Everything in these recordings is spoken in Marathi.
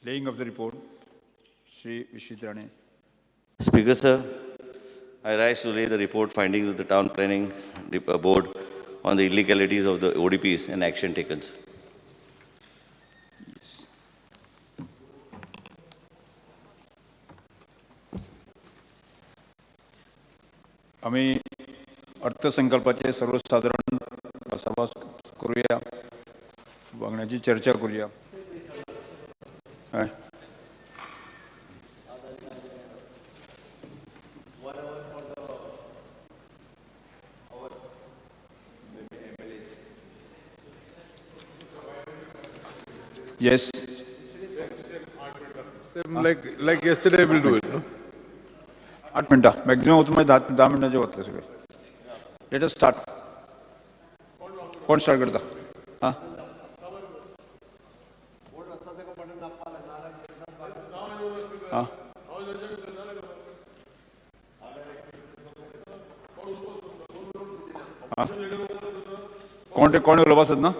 Laying of the report, Shri Vishitrane. Speaker, sir, I rise to lay the report findings of the Town Planning Board on the illegalities of the ODPs and action taken. Yes. आम्ही अर्थसंकल्पाचे सर्वसाधारण सभा करूया, बघण्याची चर्चा करूया. Yes. Like yesterday, we'll do it. No? 8 मिनटं मॅक्झिमम होतं म्हणजे 10 मिनिटाचे होतले सगळे. Let us start. कोण स्टार्ट करता? हां हां हां कोण उलवा बसत ना?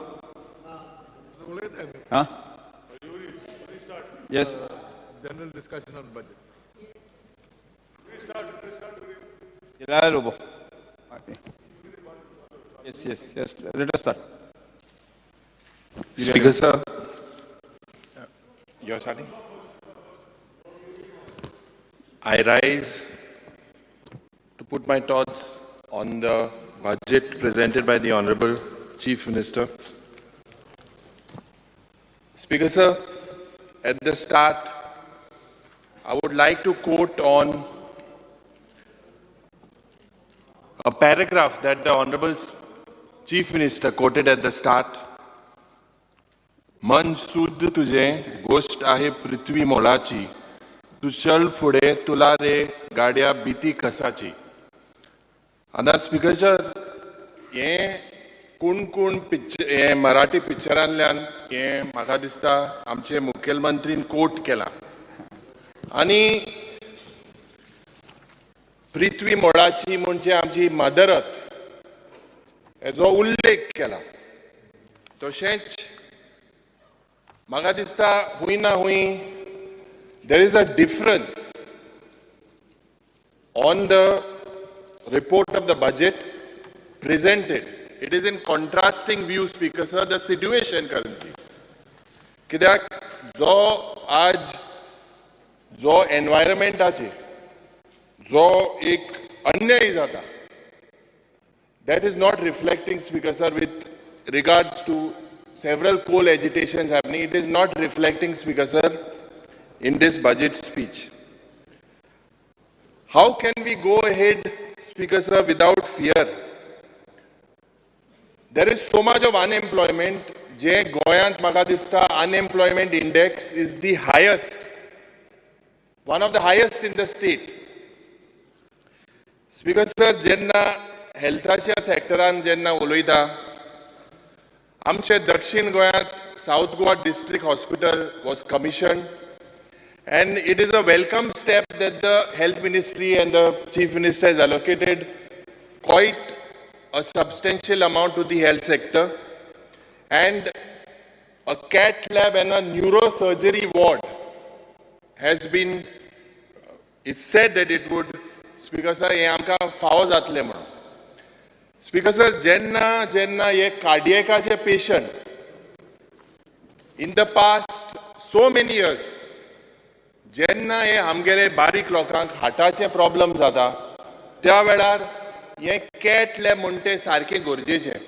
हां yes. General discussion on budget. Yes. Let us start. Speaker, sir. You're starting? I rise to put my thoughts on the budget presented by the Honorable Chief Minister. Speaker, sir, at the start, I would like to quote on a paragraph that the Honorable Chief Minister quoted at the start. मन शुद्ध तुझे गोष्ट आहे पृथ्वी मोलाची, तू चल पुढे तुला रे गाड्या भीती कसाची. आता स्पीकर सर, हे कोण हे मराठी पिक्चरांतल्यान हे म्हाका दिसता आमचे मुखेलमंत्रीन कोट केला आणि पृथ्वी मोलाची म्हणजे आमची मदर अर्थ हेचो उल्लेख केला. तशेंच म्हाका दिसता हुंय ना हुंय there is a difference on the report of the budget presented. It is in contrasting view speaker sir the situation currently. कित्याक जो एनवायरमेंटाचे जो एक अन्याय जाता, that is not reflecting, Speaker sir, with regards to several coal agitations happening. It is not reflecting, Speaker sir, in this budget speech. How can we go ahead, Speaker sir, without fear? There is so much of unemployment. Je Goan म्हाका दिसता unemployment index is the highest, one of the highest in the state. Speaker sir, जेन्ना हेल्थाच्या सेक्टरान जेन्ना उलयता, आमचे दक्षिण गोंयांत south Goa district hospital was commissioned, and it is a welcome step that the health ministry and the chief minister has allocated quite a substantial amount to the health sector, and a cath lab and a neurosurgery ward has been, it's said that it would, Speaker sir, हे आमकां फावो जातलें म्हणून. स्पीकर सर, जेन्ना हे कार्डियकाचे patient in the past so many years जेन्ना हे आमगेले बारीक लोकांक हार्टाचे प्रॉब्लेम जाता, त्या वेळार हे कॅट लॅब म्हणटे सारकें गरजेचें.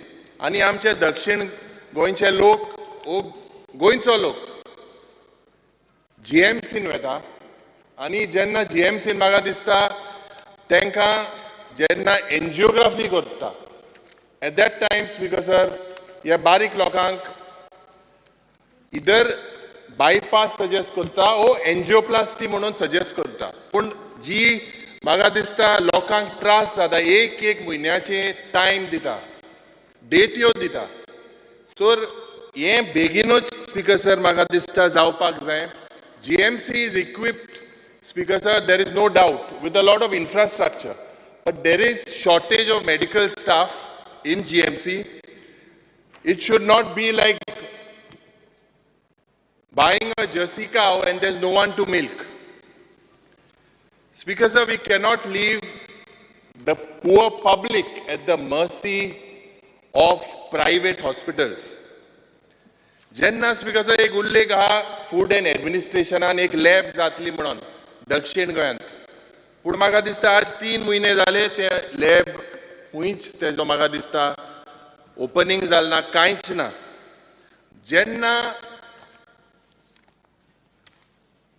आनी आमचे दक्षिण गोंयचे लोक गोंयचो लोक GMCन वता, आनी जेन्ना GMCन म्हाका दिसता तांकां जेन्ना एंजियोग्राफी करता, at that time speaker sir ह्या बारीक लोकांक इधर बायपास सजेस्ट करता ओ एंजियोप्लास्टी म्हणून सजेस्ट करता. पूण जी म्हाका दिसता लोकांक त्रास जाता, एक म्हयन्याचे टायम दिता, डेट्यो दिता. तर हें बेगीनूच स्पीकर सर म्हाका दिसता जावपाक जाय. GMC is equipped, Speaker sir, there is no doubt, with a lot of infrastructure, but there is shortage of medical staff in GMC. It should not be like buying a Jersey cow and there's no one to milk. Speaker sir, we cannot leave the poor public at the mercy of private hospitals. जेन्ना स्पीकर सर एक उल्लेख आहा फूड एंड एडमिनिस्ट्रेशनान एक लॅब जातली म्हणून दक्षिण गोंयांत, पूण म्हाका दिसता आज 3 म्हयने जाले ते लॅब खंयच तेजो म्हाका दिसता ओपनिंग जालें ना, कांयच ना. जेन्ना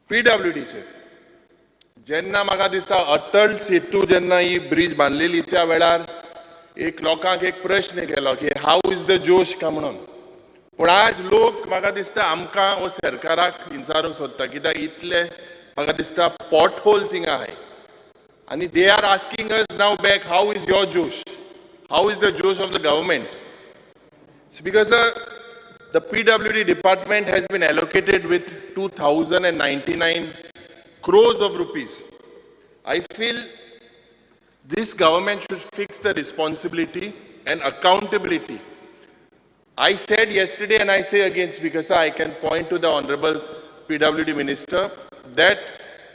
PWDचेर जेन्ना म्हाका दिसता अटल सेतू जेन्ना ही ब्रिज बांदलेली त्या वेळार एक लोकांक एक प्रश्न केलो की हाऊ इज द जोश काय म्हणून. पूण आज लोक म्हाका दिसता आमकां वो सरकाराक विचारूंक सोदता कित्याक इतले म्हाका दिसता पॉट होल थिंगा आहाय आनी they are asking us now back how is your जोश, हाऊ इज द जोश of the government. Speaker sir, the PWD department has been allocated with 2,099 crores of rupees. I feel this government should fix the responsibility and accountability. I said yesterday and I say again, Speaker sir, I can point to the Honorable PWD Minister that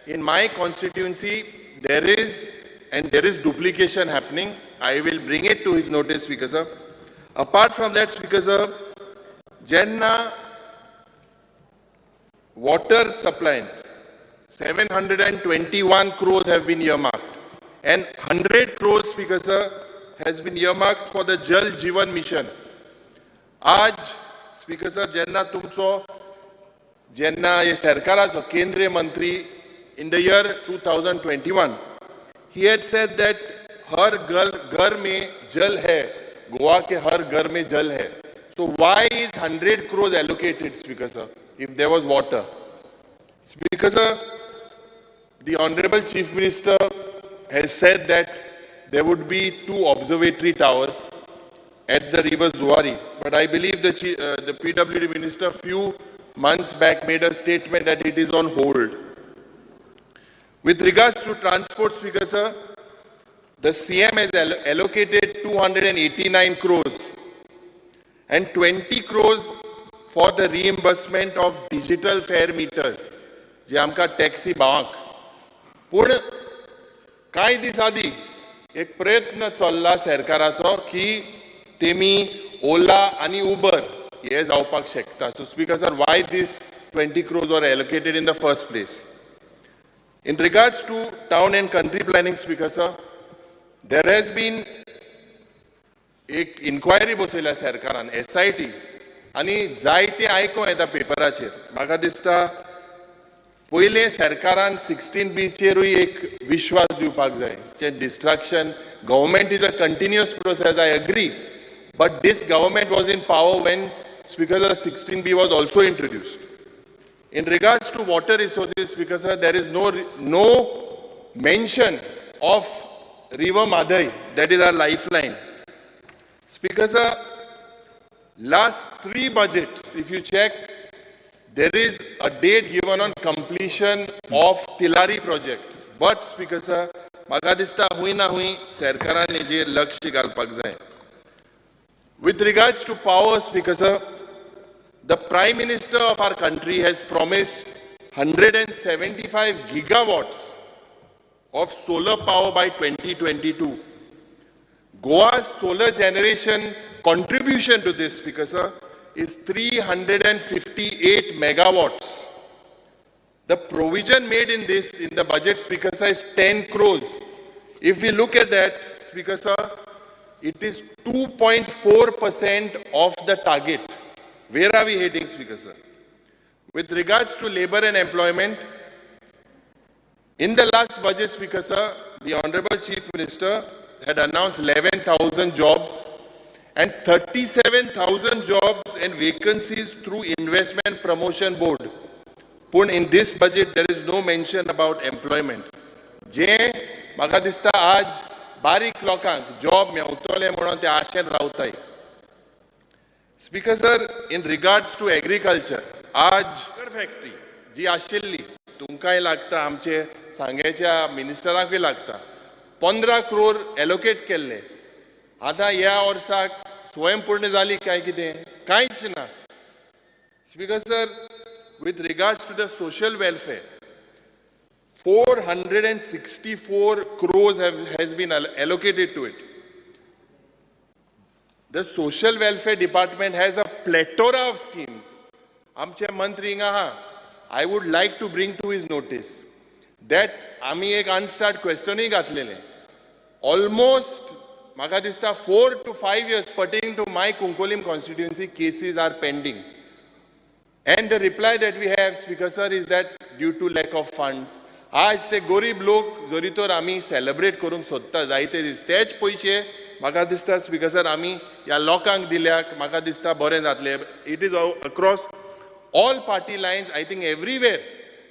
in my constituency there is duplication happening. I will bring it to his notice, Speaker sir. Apart from that, Speaker sir, Jenna water supply 721 crores have been earmarked and 100 crores, Speaker sir, has been earmarked for the Jal Jeevan mission. आज स्पीकर सर जेन्ना तुमचो जेन्ना हे सरकाराचो केंद्रीय मंत्री in the year 2021 he had said that हर घर में जल है, गोवा के हर घर में जल है. So why is 100 crores allocated, Speaker sir, if there was water? Speaker sir, the Honorable Chief Minister has said that there would be 2 observatory towers at the river Zuari, but I believe the PWD Minister few months back made a statement that it is on hold. With regards to transport, Speaker sir, the CM has allocated 289 crores and 20 crores for the reimbursement of digital fare meters, जे आमकां टॅक्सी भावांक. पूण कांय दीस आदी एक प्रयत्न चल्ला सरकाराचो की तेमी ओला आणि उबर हे जावपाक शकता. So Speaker sir, why this 20 crores were allocated in the first place? In regards to town and country planning, Speaker sir, there has been एक इन्क्वायरी बसयल्या सरकारान SIT आनी जायते आयको येता पेपराचेर. म्हाका दिसता पयले सरकारान 16B चेरूय एक विश्वास दिवपाक जाय. जे destruction government is a continuous process, I agree, but this government was in power when Speaker sir 16B was also introduced. In regards to water resources, Speaker sir, there is no mention of River Madhai, that is our lifeline. Speaker sir, last 3 budgets, if you check, there is a date given on completion of Tilari project. But Speaker sir, म्हाका दिसता हुई ना हुई सरकारान हेजेर लक्ष घालपाक जाय. With regards to power, Speaker sir, the Prime Minister of our country has promised 175 gigawatts of solar power by 2022. Goa's solar generation contribution to this, Speaker sir, is 358 megawatts. The provision made in the budget, Speaker sir, is 10 crores. If we look at that, Speaker sir, it is 2.4% of the target. Where are we heading, Speaker sir? With regards to labor and employment, in the last budget, Speaker sir, the Honorable Chief Minister had announced 11,000 jobs and 37,000 jobs and vacancies through Investment Promotion Board. But in this budget, there is no mention about employment. जे म्हाका दिसता आज बारीक लोकांक जॉब मेवतले म्हणून ते आशेन रावताय. Speaker sir, in regards to agriculture, आज फॅक्टरी जी आशिल्ली तुमकांय लागता, आमचे सांग्याच्या मिनिस्टरांकूय लागता, 15 crore एलोकेट केल्ले. आतां ह्या वर्साक स्वयंपूर्ण जाली काय कितें? कांयच ना. Speaker sir, with regards to the social welfare, 464 crores has been allocated to it. The social welfare department has a plethora of schemes. Amche mantri inga ha. I would like to bring to his notice that आमी एक unstart questioning घातलेले. Almost, म्हाका दिसता 4 to 5 years pertaining to my Kunkolim constituency cases are pending. And the reply that we have, Speaker Sir, is that due to lack of funds. आज ते गरीब लोक जोरी तोर आमी celebrate करूंक सोदता जायते दीस तेच पयशे म्हाका दिसता Speaker Sir आमी ह्या लोकांक दिल्याक म्हाका दिसता बरें जातलें. It is across all party lines, I think everywhere.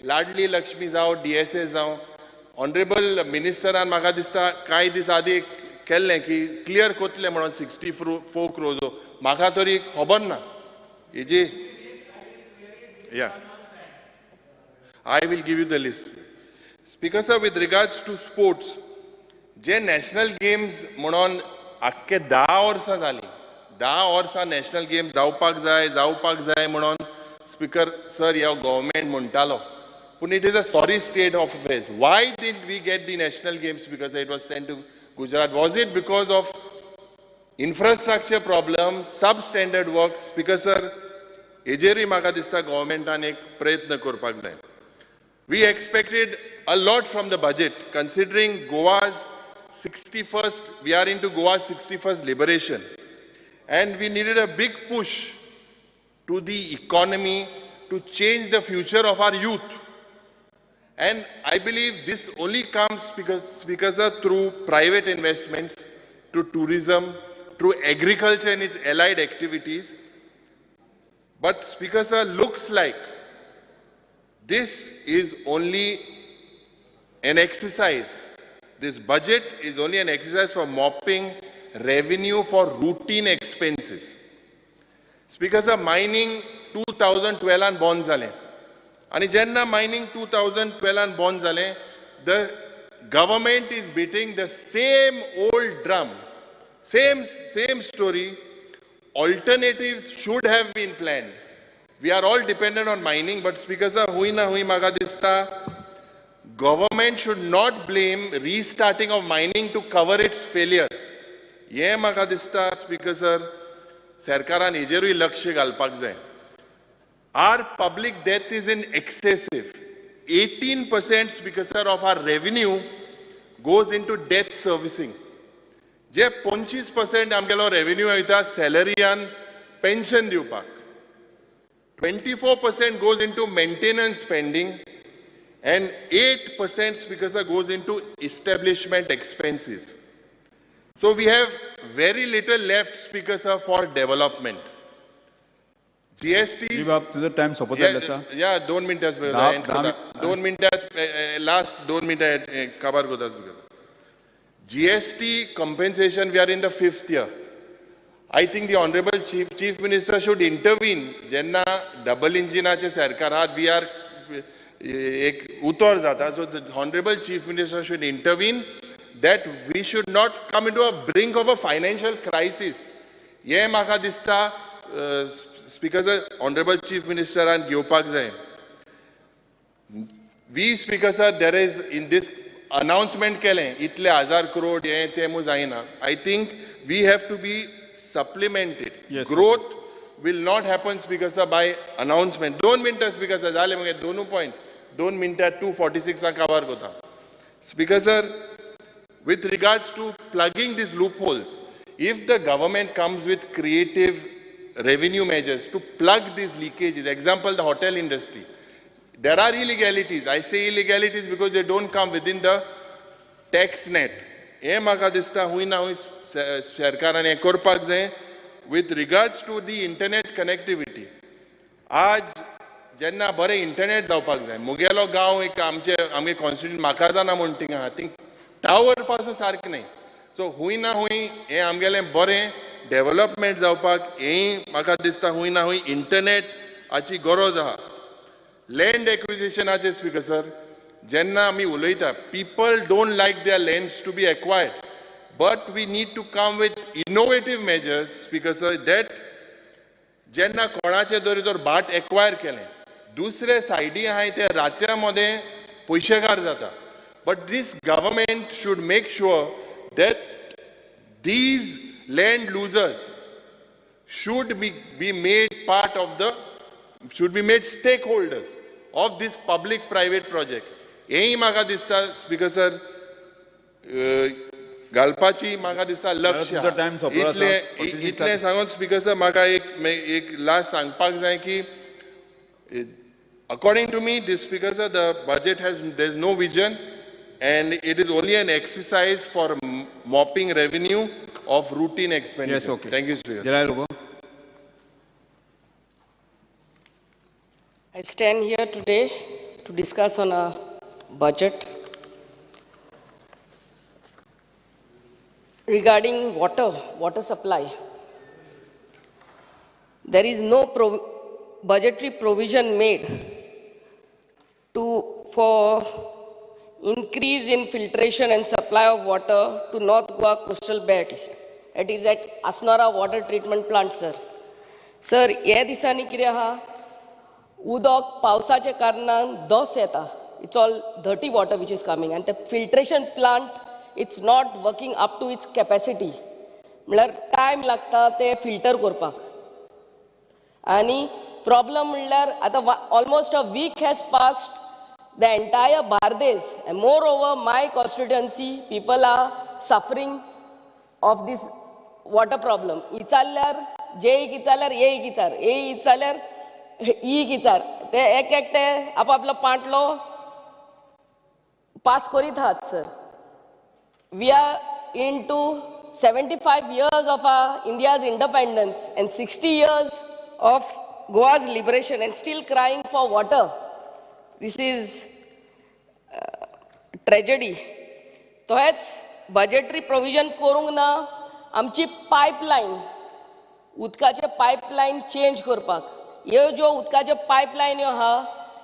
Ladli Lakshmi जावं DSA जावं Honorable Minister and म्हाका दिसता कांय दीस आदी केल्लें की क्लियर कोतलें म्हणून 64 crores म्हाका तरी खबर ना. हेजी Yeah, I will give you the list. Speaker Sir, with regards to sports, जे national games म्हणून आख्खे 10 वर्सां जालीं, 10 वर्सां national games जावपाक जाय म्हणून Speaker Sir, ह्या government म्हणटालो. But it is a sorry state of affairs. Why did we get the national games? Because it was sent to Gujarat. Was it because of infrastructure problems, substandard works? Speaker Sir, हेजेरूय म्हाका दिसता governmentan एक प्रयत्न करपाक जाय. We expected a lot from the budget, considering Goa's 61st, we are into Goa's 61st liberation. And we needed a big push to the economy to change the future of our youth. And I believe this only comes because through private investments, through tourism, through agriculture and its allied activities. But Speaker Sir, looks like this is only an exercise. This budget is only an exercise for mopping revenue for routine expenses. Speaker Sir, mining 2012 and bonds zale. And jenna mining 2012 and bonds zale, the government is beating the same old drum. Same story. Alternatives should have been planned. We are all dependent on mining, but Speaker Sir, hui na hui maga dista, government should not blame restarting of mining to cover its failure. Ye maga dista, Speaker Sir, sarkaran hejeruy lakshya galpak jay. Our public debt is in excessive. 18%, Speaker Sir, of our revenue goes into debt servicing. जे 25% आमगेलो रेवेन्यू वयता सॅलरी आनी पेन्शन दिवपाक. 24% goes into maintenance spending and 8%, Speaker Sir, goes into establishment expenses. So we have very little left, Speaker Sir, for development. GST. तुझा टाइम सोपत आला सर. या 2 मिनिटास 2 मिनिटास लास्ट 2 मिनिटां कवर करता Speaker Sir. GST compensation, we are in the 5th year. I think the Honorable Chief Minister should intervene. Jenna double engine ache sarkarat, we are ek utor jata. So the Honorable Chief Minister should intervene that we should not come into a brink of a financial crisis. Ye maka dista, Speaker Sir, Honorable Chief Minister and Gyopak Zai. We, Speaker Sir, there is in this announcement केलें इतले 1000 crore ये तेमु जायना. I think we have to be supplemented. Yes, Growth will not happen, Speaker Sir, by announcement. 2 minutes, Speaker Sir, जाले मगे 2 point. 2 minutes 246 का cover कोता. Speaker Sir, with regards to plugging these loopholes, if the government comes with creative revenue measures to plug these leakages, example the hotel industry, there are illegalities. I say illegalities because they don't come within the tax net. With regards to the internet connectivity, आज जेन्ना बरे इंटरनेट जावपाक जाय, मुगेलो गांव एक आमगे कॉन्स्टिट्यूट म्हाका जाणा म्हण थिंगा आहा, थिंग टावर पासून सारकें न्ही. सो हूंय ना हूंय हें आमगेलें बरें डेव्हलपमेंट जावपाक हें म्हाका दिसता हूंय ना हूंय इंटरनेट हाची गरज आहा. Land acquisition, Speaker Sir, jenna ami uloita, people don't like their lands to be acquired. But we need to come with innovative measures, Speaker Sir, that jenna konache doritor bat acquire kele. दुसरे सायडी आहाय ते रात्यामध्ये पयशेकार जाता. But this government should make sure that these land losers should be made part of should be made stakeholders of this public-private project. हेय म्हाका दिसता स्पीकर सर घालपाची म्हाका दिसता लक्ष इतले सांगून स्पीकर सर म्हाका एक लास्ट सांगपाक जाय की according to me this speaker sir the budget there's no vision and it is only an exercise for mopping revenue of routine expenditure. Yes, okay. Thank you, Speaker. I stand here today to discuss on a budget regarding water supply. There is no budgetary provision made for increase in filtration and supply of water to North Goa coastal belt. It is at Asnara water treatment plant, sir. Sir, ह्या दिसांनी कितें आहा उदक पावसाच्या कारणान दस येता. It's all dirty water which is coming and the filtration plant it's not working up to its capacity. म्हळ्यार टायम लागता ते फिल्टर करपाक. आणि problem म्हणल्यार आता almost a week has passed. The entire Bardes and moreover my constituency people are suffering of this water problem. इचाल्यार जे इचाल्यार ये इचार ए इचाल्यार ई इचार ते एक एकटे आपापलो पांटलो पास करीत आहात sir. We are into 75 years of our India's independence and 60 years of Goa's liberation and still crying for water. This is tragedy. So हेच budgetary provision करूंक ना आमची pipeline उदकाचे pipeline change करपाक. ह्यो ज्यो उदकाचे pipeline आहा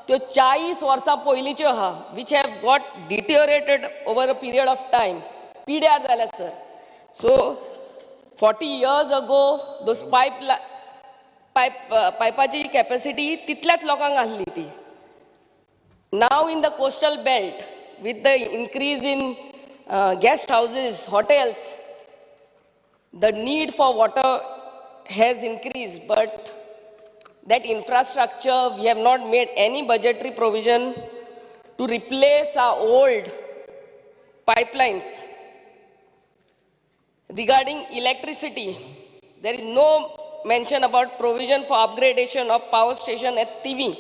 त्यो 40 वर्सां पयलींच्यो आहा which have got deteriorated over a period of time. पिड्यार जाल्या sir. So 40 years ago those पायपाची capacity तितल्याच लोकांक आसली ती. Now in the coastal belt, with the increase in guest houses, hotels, the need for water has increased, but that infrastructure, we have not made any budgetary provision to replace our old pipelines. Regarding electricity, there is no mention about provision for upgradation of power station at TV.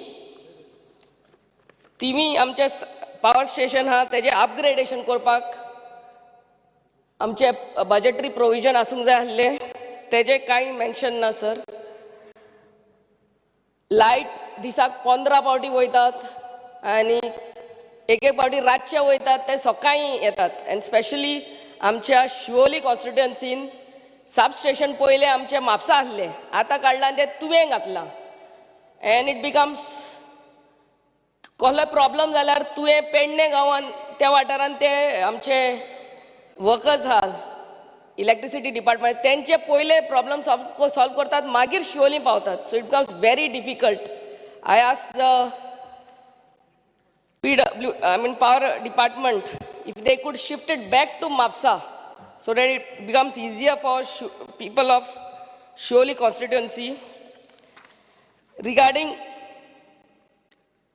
TV आमचे पावर स्टेशन हा तेजे अपग्रेडेशन करपाक आमचे बजेटरी प्रोविजन आसूंक जाय आसले तेजे कांय मेन्शन ना सर. लायट दिसाक 15 पावटी वयतात आनी एक पावटी रातचे वयतात ते सकाळीं येतात एंड स्पेशली आमच्या शिवोली कॉन्स्टिट्युएन्सीन सब स्टेशन पयले आमचे म्हापसा आसले आतां काडला ते तुवें घातला एंड इट बिकम्स कसलो प्रॉब्लम जाल्यार तुवें पेडणे गांवान त्या वाठारान ते आमचे वर्कर्स आहात इलेक्ट्रिसिटी डिपार्टमेंट तेंचे पयले प्रॉब्लम सॉल्व करतात मागीर शिवोली पावतात. So it becomes very difficult. I ask the power department if they could shift it back to Mapsa so that it becomes easier for people of Shioli constituency. Regarding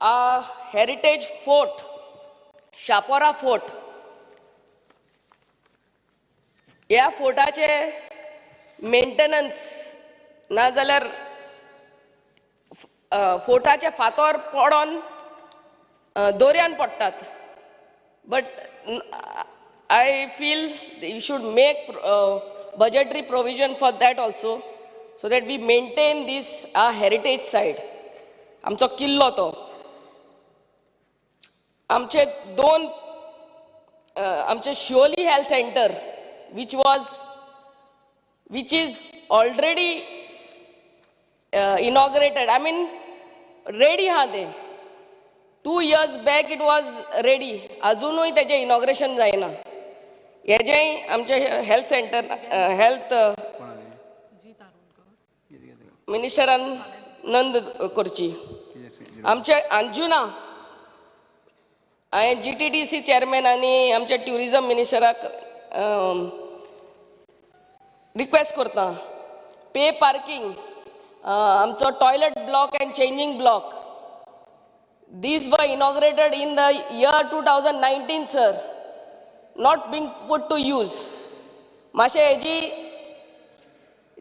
our heritage fort, Shapora fort, या फोर्टाचे मेंटेनन्स ना जाल्यार फोर्टाचे फातर पडोन दोर्यान पडटात. But I feel you should make budgetary provision for that also so that we maintain this heritage side. आमचो किल्लो तो आमचे दोन आमचे Shivoli health centre which is already inaugurated. I mean ready ha they. 2 years back it was ready. Azunuy teje inauguration जायना. हेजेय आमचे हेल्थ सेंटर हेल्थ मिनिस्टरान नंद करची आमचे अंजुना हांवें GTDC चेअरमॅन आनी आमच्या ट्युरिजम मिनिस्टराक रिक्वेस्ट करता पे पार्किंग आमचो toilet block end changing block these were inaugurated in the year 2019 sir not being put to use मातशें हेजी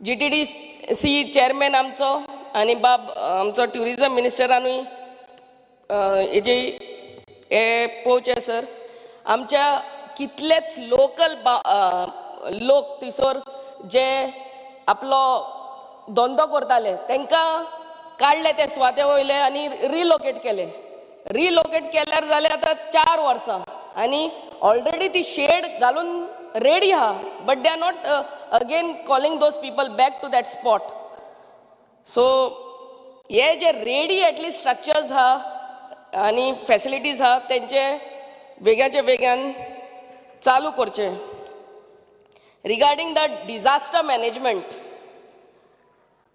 GTDC चेअरमॅन आमचो आनी बाब आमचो ट्युरिजम मिनिस्टरानूय हेजी हे पळोवचें सर आमच्या कितलेच लोकल लोक थंयसर जे आपलो धंदो करताले तांकां काडले ते सुवाते वयले आनी रिलोकेट केल्यार जाले आतां 4 वर्सां आनी ऑलरेडी ती शेड घालून रेडी आहा but they are not again calling those people back to that spot so हे जे रेडी एटलीस्ट स्ट्रक्चर्स आहा आनी फॅसिलिटीज आहा तेंचे बेग्याचे बेग्यान चालू करचे रिगार्डींग द डिजास्टर मॅनेजमेंट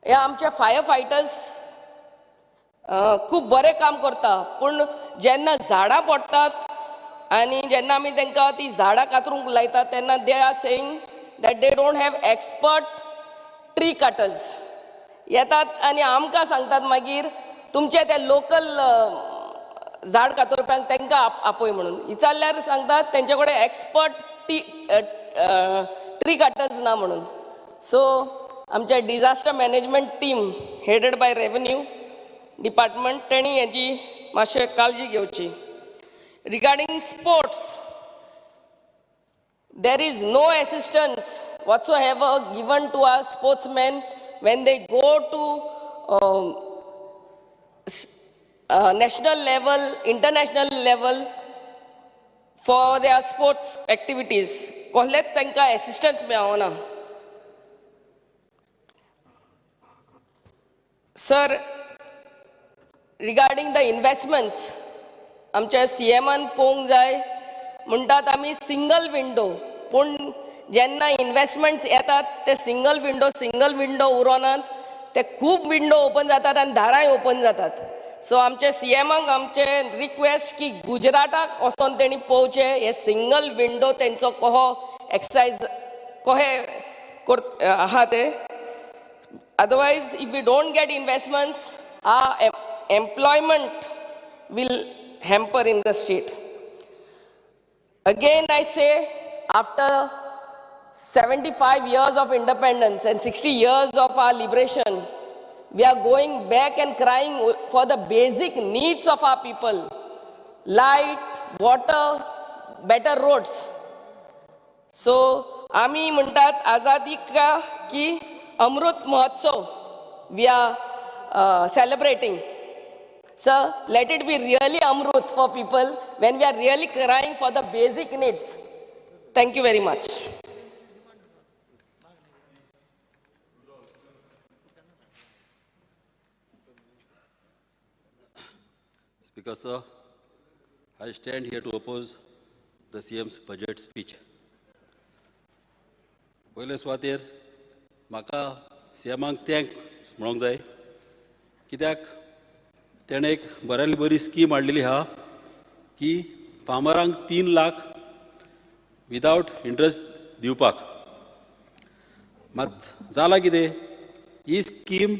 हे आमचे फायर फायटर्स खूब बरें काम करता पूण जेन्ना झाडां पडटात आनी जेन्ना आमी तांकां ती झाडां कातरूंक लायतात तेन्ना they are saying that they don't have expert tree cutters येतात आनी आमकां सांगतात मागीर तुमचे ते लोकल झाड कातरप्यांक तांकां आपय म्हणून विचारल्यार सांगतात तेंचे कडेन एक्सपर्ट ट्री कटर्स ना म्हणून सो आमचे disaster management team headed by revenue department तेणी हेजी मातशें काळजी घेवची regarding sports there is no assistance whatsoever given to our sportsmen when they go to national level, international level for their sports activities. कसलेच तांकां एसिस्टन्स मेळना सर रिगार्डींग द इन्वेस्टमेंट्स आमच्या CMन पळोवंक जाय म्हणटात आमी सिंगल विंडो पूण जेन्ना इन्वेस्टमेंट्स येतात ते सिंगल विंडो उरोनात ते खूब विंडो ओपन जातात आनी दारांय ओपन जातात सो आमचे CMक आमचे रिक्वेस्ट की गुजराताक वचोन तेणी पळोवचे हे सिंगल विंडो तेंचो कहो एक्सरसाइज कहे आहा ते otherwise if we don't get investments employment will hamper in the state. Again I say after 75 years of independence and 60 years of our liberation we are going back and crying for the basic needs of our people light, water, better roads. So आमी म्हणटात आजादी का की Amrit Mahotsav we are celebrating. So let it be really Amrut for people when we are really crying for the basic needs. Thank you very much. Speaker sir, I stand here to oppose the CM's budget speech. पयले सुवातेर म्हाका CMाक थँक म्हणूंक जाय कित्याक तेणें एक बऱ्यांतली बरी स्कीम हाडलेली आहा की फार्मरांक 3 लाख विदावट इंट्रस्ट दिवपाक मात जाला कितें ही स्कीम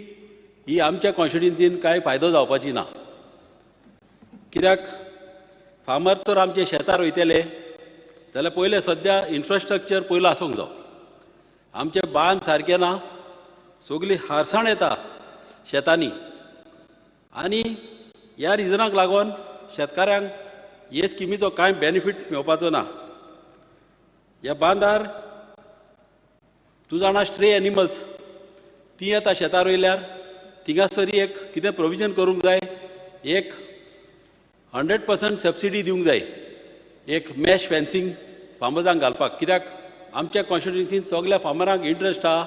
ही आमच्या कॉन्स्टिट्युएन्सीन कांय फायदो जावपाची ना कित्याक फार्मर तर आमचे शेतां रोयतले जाल्यार पयले सद्या इन्फ्रास्ट्रक्चर पयलो आसूंक जाय आमचे बांद सारके ना सगळी हारसाण येता शेतांनी आनी ह्या रिजनाक लागून शेतकाऱ्यांक हे स्किमीचो कांय बेनिफीट मेळपाचो ना ह्या बांदार तूं जाणा स्ट्रे एनिमल्स ती येता शेतां रोयल्यार थिंगासरी एक कितें प्रोविजन करूंक जाय एक 100% सबसिडी दिवंक जाय एक मॅश फेन्सिंग फार्मर्सांक घालपाक कित्याक आमच्या कॉन्स्टिट्युएन्सीन सगल्या फार्मरांक इंट्रस्ट आहा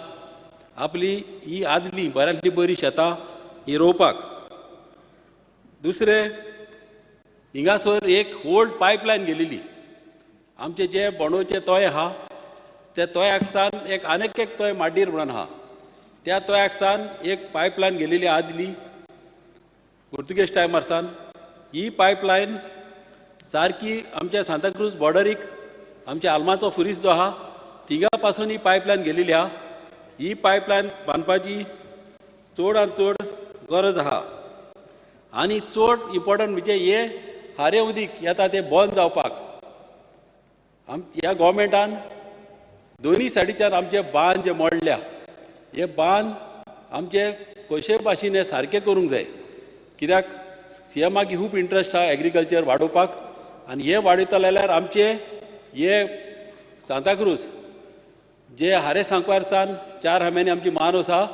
आपली ही आदली बऱ्यांतली बरी शेतां ही रोवपाक दुसरे हिंगासर एक ओल्ड पायपलायन गेलेली आमचे जे बोंडोचे तोय आहा त्या तोयाक सावन एक आनीक एक तोय माड्डीर म्हणून आहा त्या तोयाक सावन एक पायपलायन गेलेली आदली पोर्तुगेज टायमारसान ही पायपलायन सारकी आमच्या सांताक्रूज बॉर्डरीक आमच्या आल्माचो फुरीस जो आहा थिंगा पासून ही पायपलायन गेलेली आहा. ही पायपलायन बांदपाची चडांत चड गरज आहा आनी चड इम्पॉर्टंट म्हणजे हे हारे उदीक येता ते बंद जावपाक ह्या गोवमेंटान दोनी सायडीच्यान आमचे बांद जे मोडल्या हे बांद आमचे कशे भाशेन हे सारके करूंक जाय. कित्याक सीएमाक खूब इंट्रस्ट आहा एग्रीकल्चर वाडोवपाक आनी हे वाडयतले जाल्यार आमचे हे सांताक्रूज जे हारे सांकवारसान 4 हांब्यांनी आमची मानूस आहा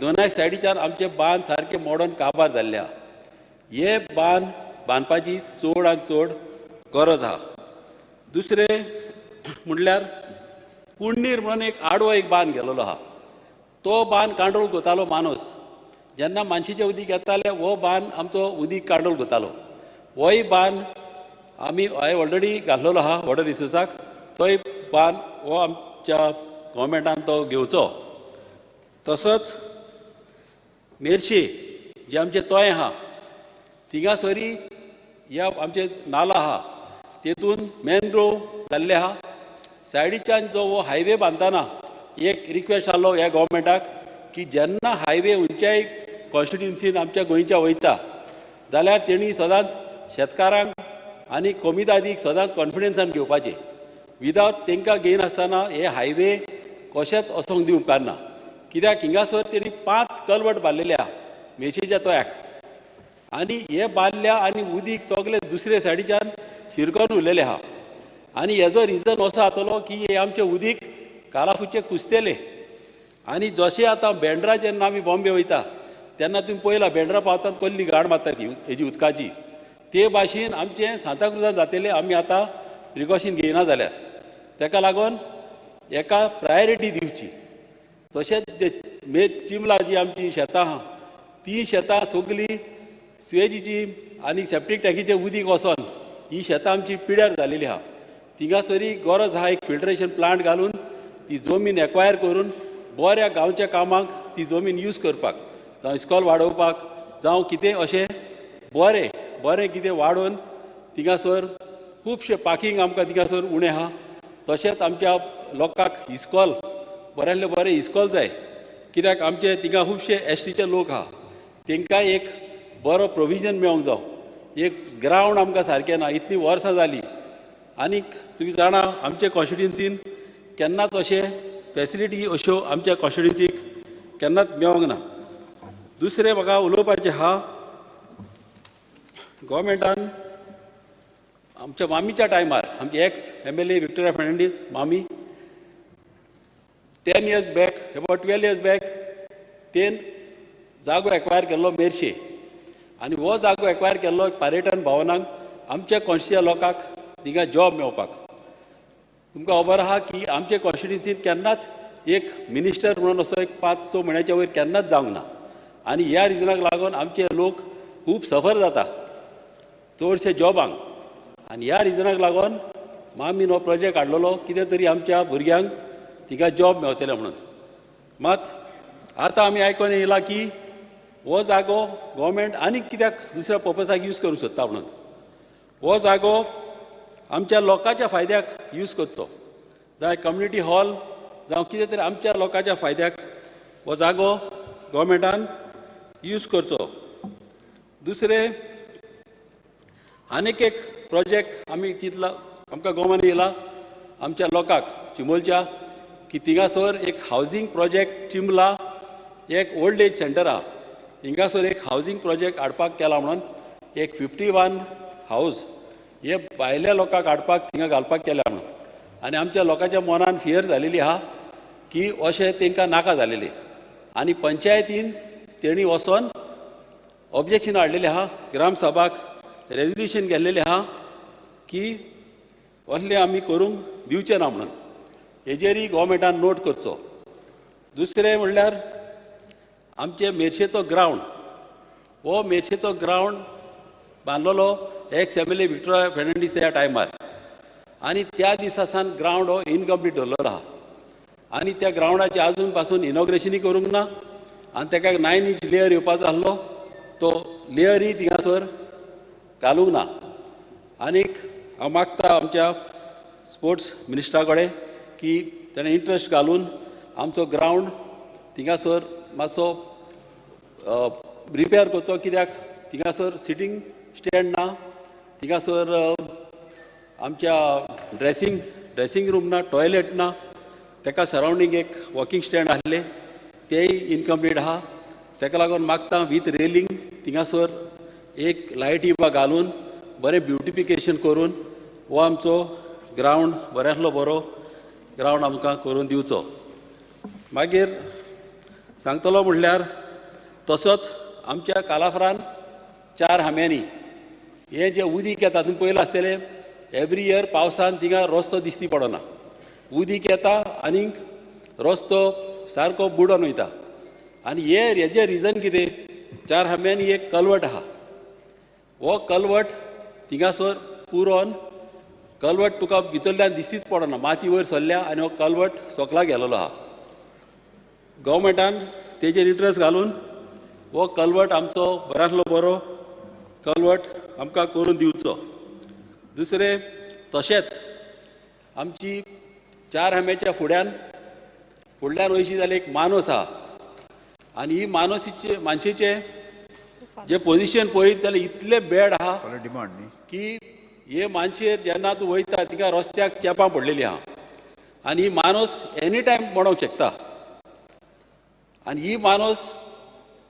दोनाय सायडीच्यान आमचे बांद सारके मोडून काबार जाल्ले आहा. हे बांद बांदपाची चडांत चड गरज आहा. दुसरे म्हणल्यार पुण्णीर म्हणून एक आडवो एक बांद गेलोलो आहा. तो बांद कांडोळ घातालो माणूस जेन्ना मानशेचें उदीक येतालें हो बांद आमचो उदीक कांडोळ घातालो. होय बांद आमी हांवें ऑलरेडी घाल्लेलो आहा वॉटर रिसोर्साक. तोय बांद हो आमच्या गोवमेंटान तो घेवचो. तसोच मेर्शे जे आमचे तोय आहा थिंगासरी ह्या आमचे नाला आहा तेतून मॅनग्रोव जाल्ले आहा. सायडीच्यान जो हो हायवे बांदतना एक रिक्वेस्ट आहलो ह्या गोवमेंटाक की जेन्ना हायवे खंयच्याय कॉन्स्टिट्युन्सीन आमच्या गोंयच्या वयता जाल्यार तेणी सदांच शेतकारांक आनी कोमितादीक सदांच कॉन्फिडन्सान घेवपाचें. विदावट तांकां घेयनासतना हे हायवे कशेंच वचोंक दिवंक उपकारना. कित्याक हिंगासर तेणी 5 कल्वट बांदलेले आहा मेर्शेच्या तोयाक आनी हे बांदल्या आनी उदीक सगळे दुसरे सायडीच्यान शिरकोन उरलेले आहा. आनी हेजो रिजन असो जातलो की हे आमचे उदीक कालाफुचे कुसतेले. आनी जशें आतां बेंड्रा जेन्ना आमी बॉम्बे वयता तेन्ना तुमी पळयलां बेंड्रा पावतात कसली घाण मारता ती हेजी उदकाची. ते भाशेन आमचें सांताक्रुजान जातलें आमी आतां प्रिकॉशन घेयना जाल्यार. ताका लागून एका प्रायोरिटी दिवची. तशेंच चिमला जी आमची शेतां आहा ती शेतां सगळीं सुएजीची आनी सेप्टीक टँकीचें उदीक वचोन ही शेतां आमची पिड्यार जालेली आहा. थिंगासरी गरज आहा एक फिल्ट्रेशन प्लांट घालून ती जमीन एक्वायर करून बऱ्या गांवच्या कामाक ती जमीन यूज करपाक जावं इस्कॉल वाडोवपाक जावं कितें अशें बरें कितें वाडोवन थिंगासर खुबशे पार्किंग आमकां थिंगासर उणें आहा. तशेंच आमच्या लोकांक इस्कॉल बऱ्यांतले बरें इस्कॉल जाय. कित्याक आमचे थिंगा खुबशे एसटीचे लोक आहा तांकां एक बरो प्रोविजन मेळोंक जावो. एक ग्रावंड आमकां सारकें ना इतलीं वर्सां जालीं. आनीक तुमी जाणा आमचे कॉन्स्टिट्युन्सीन केन्नाच अशे फॅसिलिटी अश्यो आमच्या कॉन्स्टिट्युन्सीक केन्नाच मेळोंक ना. दुसरें म्हाका उलोवपाचें आहा गोवमेंटान आमच्या मामीच्या टायमार आमचे एक्स MLA विक्टोरिया फर्नांडीस मामी 10 years back about 12 years back तेन जागो एक्वायर केल्लो मेर्शे आनी हो जागो एक्वायर केल्लो पर्यटन भवनाक आमच्या कॉन्स्टिट्युन्सीच्या लोकांक थिंगा जॉब मेळोवपाक. तुमकां खबर आहा की आमचे कॉन्स्टिट्युन्सीन केन्नाच एक मिनिस्टर म्हणून असो एक 5-6 म्हयन्याच्या वयर केन्नाच जावंक ना. आनी ह्या रिजनाक लागून आमचे लोक खूब सफर जाता चडशे जॉबांक. आनी ह्या रिजनाक लागून मामीन हो प्रोजेक्ट हाडलेलो कितें तरी आमच्या भुरग्यांक थिंगा जॉब मेळटले म्हणून. मात आतां आमी आयकून येयलां की हो जागो गोवमेंट आनीक कित्याक दुसऱ्या पर्पजाक यूज करूंक सोदता म्हणून. हो जागो आमच्या लोकांच्या फायद्याक यूज करचो जावं कम्युनिटी हॉल जावं कितें तरी आमच्या लोकांच्या फायद्याक हो जागो गोवमेंटान यूज करचो. दुसरें आनीक एक प्रोजेक्ट आमी चिंतला आमकां गोवान येयला आमच्या लोकांक चिंबोलच्या की थिंगासर एक हावजींग प्रोजेक्ट चिंबला एक ओल्ड एज सेंटर आहा हिंगासर एक हावजींग प्रोजेक्ट हाडपाक केला म्हणून एक 51 हावज हे भायल्या लोकांक हाडपाक थिंगा घालपाक केल्या म्हणून. आनी आमच्या लोकांच्या मनान फियर जालेली आहा की अशें तांकां नाका जालेलें. आनी पंचायतीन तेणी वचोन ऑब्जेक्शन हाडलेलें आहा ग्रामसभाक रेजोल्युशन गेल्लेलें आहा की असलें आमी करूंक दिवचें ना म्हणून. हेजेरय गोवमेंटान नोट करचो. दुसरें म्हणल्यार आमचे मेर्शेचो ग्रावंड हो मेर्शेचो ग्रावंड बांदलेलो एक्स MLA विक्टोरिया फर्नांडीस ह्या टायमार आनी त्या दिसा सावन ग्रावंड हो इनकम्प्लीट दवरलेलो आहा. आनी त्या ग्रावंडाचें आजून पासून इनॉग्रेशनय करूंक ना. आनी ताका 9 inch लेयर येवपाचो आसलो तो लेयरी थिंगासर घालूंक ना. आनीक हांव मागता आमच्या स्पोर्ट्स मिनिस्टरा कडेन की ताणें इंट्रस्ट घालून आमचो ग्रावंड थिंगासर मातसो रिपेर करचो. कित्याक थिंगासर सिटींग स्टँड ना, थिंगासर आमच्या ड्रेसींग रूम ना, टॉयलेट ना, ताका सरावंडींग एक वॉकिंग स्टँड आसले तेय इनकम्प्लीट आहा. ताका लागून मागता विथ रेलिंग थिंगासर एक लायटी बा घालून बरें ब्युटिफिकेशन करून हो आमचो ग्रावंड बऱ्यांतलो बरो ग्रावंड आमकां करून दिवचो. मागीर सांगतलो म्हणल्यार तसोच आमच्या कालाफ्रान 4 हांब्यांनी हें जें उदीक येता तुमी पयलें आसतलें एवरी इयर पावसान थिंगा रस्तो दिश्टी पडना. उदीक येता आनीक रस्तो सारको बुडोन वयता. आनी हेजें रिजन कितें? 4 हांब्यांनी एक कलवट आहा. हो कलवट थिंगासर पुरोन कलवट तुका भितरल्यान दिश्टीच पडना, माती वयर सरल्या आनी हो कलवट सोकला गेलेलो आहा. गव्हर्मेंटान तेजेर इंट्रस्ट घालून हो कलवट आमचो बऱ्यांतलो बरो कलवट आमकां करून दिवचो. दुसरें तशेंच आमची 4 हांब्याच्या फुडल्यान वयशी जाल्यार एक मानस आहा. आनी ही मानशेचे जे पोजिशन पळयत जाल्यार इतले बॅड आहा डिमांड न्ही की हे मानशेर जेन्ना तूं वयता तिका रस्त्याक चेपां पडलेलीं आहा. आनी ही मानस एनी टायम मोडोंक शकता. आनी ही मानस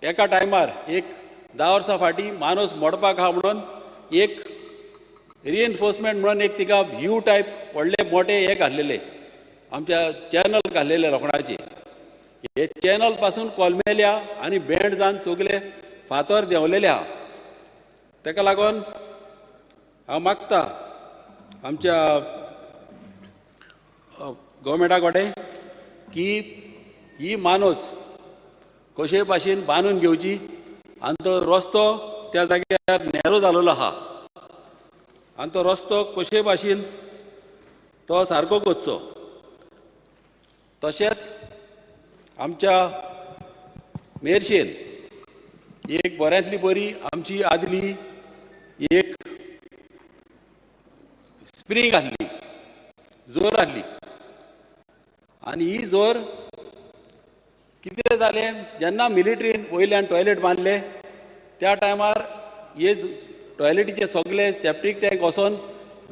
एका टायमार एक 10 वर्सां फाटीं मानस मोडपाक आहा म्हणून एक रिएनफोर्समेंट म्हणून एक तिका व्यू टायप व्हडले मोठे हे घाल्लेले आमच्या चॅनल घाल्लेले लोखणाचे. हे चॅनल पासून कोलमेल्या आनी बँड जावन सगळे फातर देंवलेले आहा. ताका लागून हांव मागता आमच्या गव्हर्मेंटा कडेन की ही मानस कशे भाशेन बांदून घेवची आनी तो रस्तो त्या जाग्यार नॅरो जाल्लो आहा आनी तो रस्तो कशे भाशेन तो सारको करचो. तशेंच आमच्या मेरशेन एक बऱ्यांतली बरी आमची आदली एक स्प्रिंग आसली, जोर आसली. आनी ही जोर कितें जालें जेन्ना मिलिटरीन वयल्यान टॉयलेट बांदले त्या टायमार हे टॉयलेटीचे सगळे सेप्टीक टँक वचोन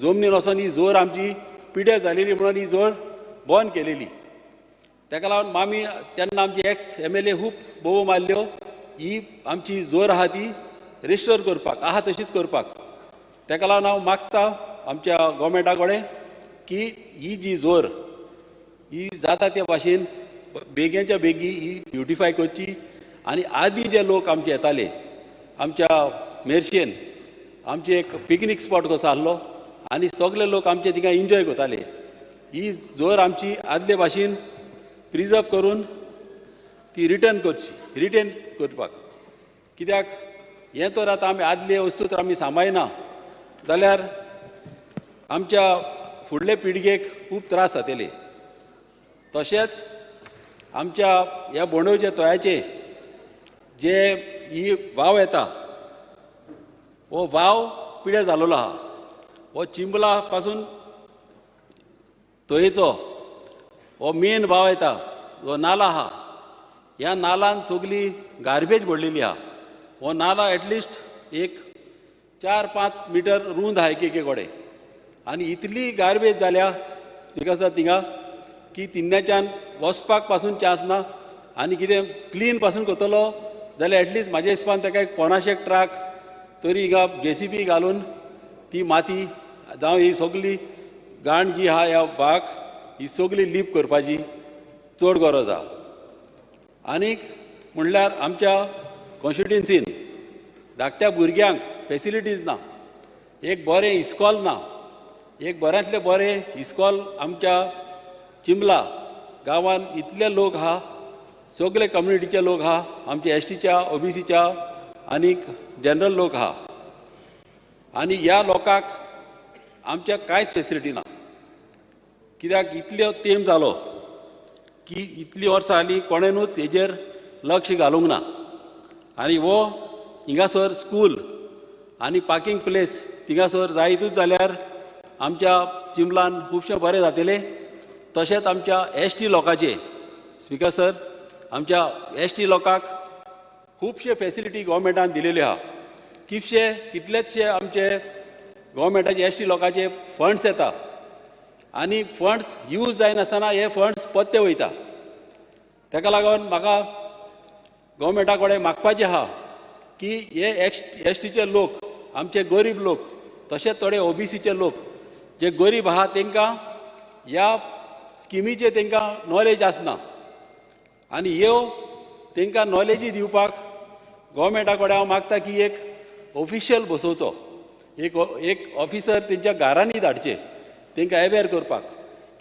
जमनीन वचोन ही जोर आमची पिड्यार जालेली म्हणून ही जोर बंद केलेली. ताका लागून आमी तेन्ना आमचे एक्स MLA खूब बोबो मारल्यो ही आमची जोर आहा ती रिस्टोर करपाक, आहा तशीच करपाक. ताका लागून हांव मागता आमच्या गव्हर्मेंटा कडेन की ही जी जोर ही जाता त्या भाशेन बेगीच्या बेगी ही ब्युटिफाय करची. आनी आदीं जे लोक आमचे येताले आमच्या मेरशेन आमचे एक पिकनीक स्पॉट कसो आसलो आनी सगळे लोक आमचे थिंगा एन्जॉय करताले. ही जोर आमची आदले भाशेन प्रिजर्व करून ती रिटर्न करपाक. कित्याक हें तर आतां आमी आदले वस्तू तर आमी सांबाळना जाल्यार आमच्या फुडले पिळगेक खूब त्रास जातले. तशेंच आमच्या ह्या बोंडोवच्या तळ्याचे जे ही वाव येता हो वाव पिड्यार जाल्लो आहा. हो चिंबला पासून तळयेचो हो मेन वाव येता जो नाला आहा ह्या नालान सगळी गार्बेज भरलेली आहा. हो नाला एटलिस्ट एक 4-5 मिटर रुंद आहा एक कडेन. आनी इतली गार्बेज जाल्या बिकॉज थिंगा की तिन्नाच्यान वचपाक पासून चान्स ना. आनी कितें क्लीन पासून करतलो जाल्यार एटलिस्ट म्हाज्या हिसपान ताका एक 50 ट्रक तरी हिंगा JCB घालून ती माती जावं ही सगळी घाण जी आहा ह्या भाग ही सगळी लीप करपाची चड गरज आहा. आनीक म्हणल्यार आमच्या कॉन्स्टिट्युएन्सीन धाकट्या भुरग्यांक फेसिलिटीज ना, एक बरें इस्कॉल ना. एक बऱ्यांतले बरें इस्कॉल आमच्या चिंबला गांवान इतले लोक आहा, सगळे कम्युनिटीचे लोक आहा, आमच्या STच्या OBCच्या आनीक जनरल लोक आहा. आनी ह्या लोकांक आमच्या कांयच फेसिलिटी ना. कित्याक इतलो तेंप जालो की इतलीं वर्सां जालीं कोणेनूच हेजेर लक्ष घालूंक ना. आनी हो हिंगासर स्कूल आनी पार्किंग प्लेस थिंगासर जायतूच जाल्यार आमच्या चिंबलान खुबशें बरें जातलें. तशेंच आमच्या एस.टी. लोकांचे स्पिकर सर, आमच्या एस.टी. लोकांक खुबशे फॅसिलिटी गोवोरमेंटान दिलेल्यो आहा. कितलेशे आमचे गोवोरमेंटाचे एस.टी. लोकांचे फंड्स येता आनी फंड्स यूज जायनासतना हे फंड्स पत्ते वयता. ताका लागून म्हाका गोवोरमेंटा कडेन मागपाचें आहा की हे एस.टीचे लोक, आमचे गरीब लोक, तशेंच थोडे ओ.बी.सीचे लोक जे गरीब आहा तांकां ह्या स्किमीचे तांकां नॉलेज आसना आनी ह्यो तांकां नॉलेजी दिवपाक गोवोरमेंटा कडेन हांव मागता की एक ऑफिशियल बसोवचो, एक ऑफिसर तेंच्या घरांनी धाडचे तांकां अवेअर करपाक.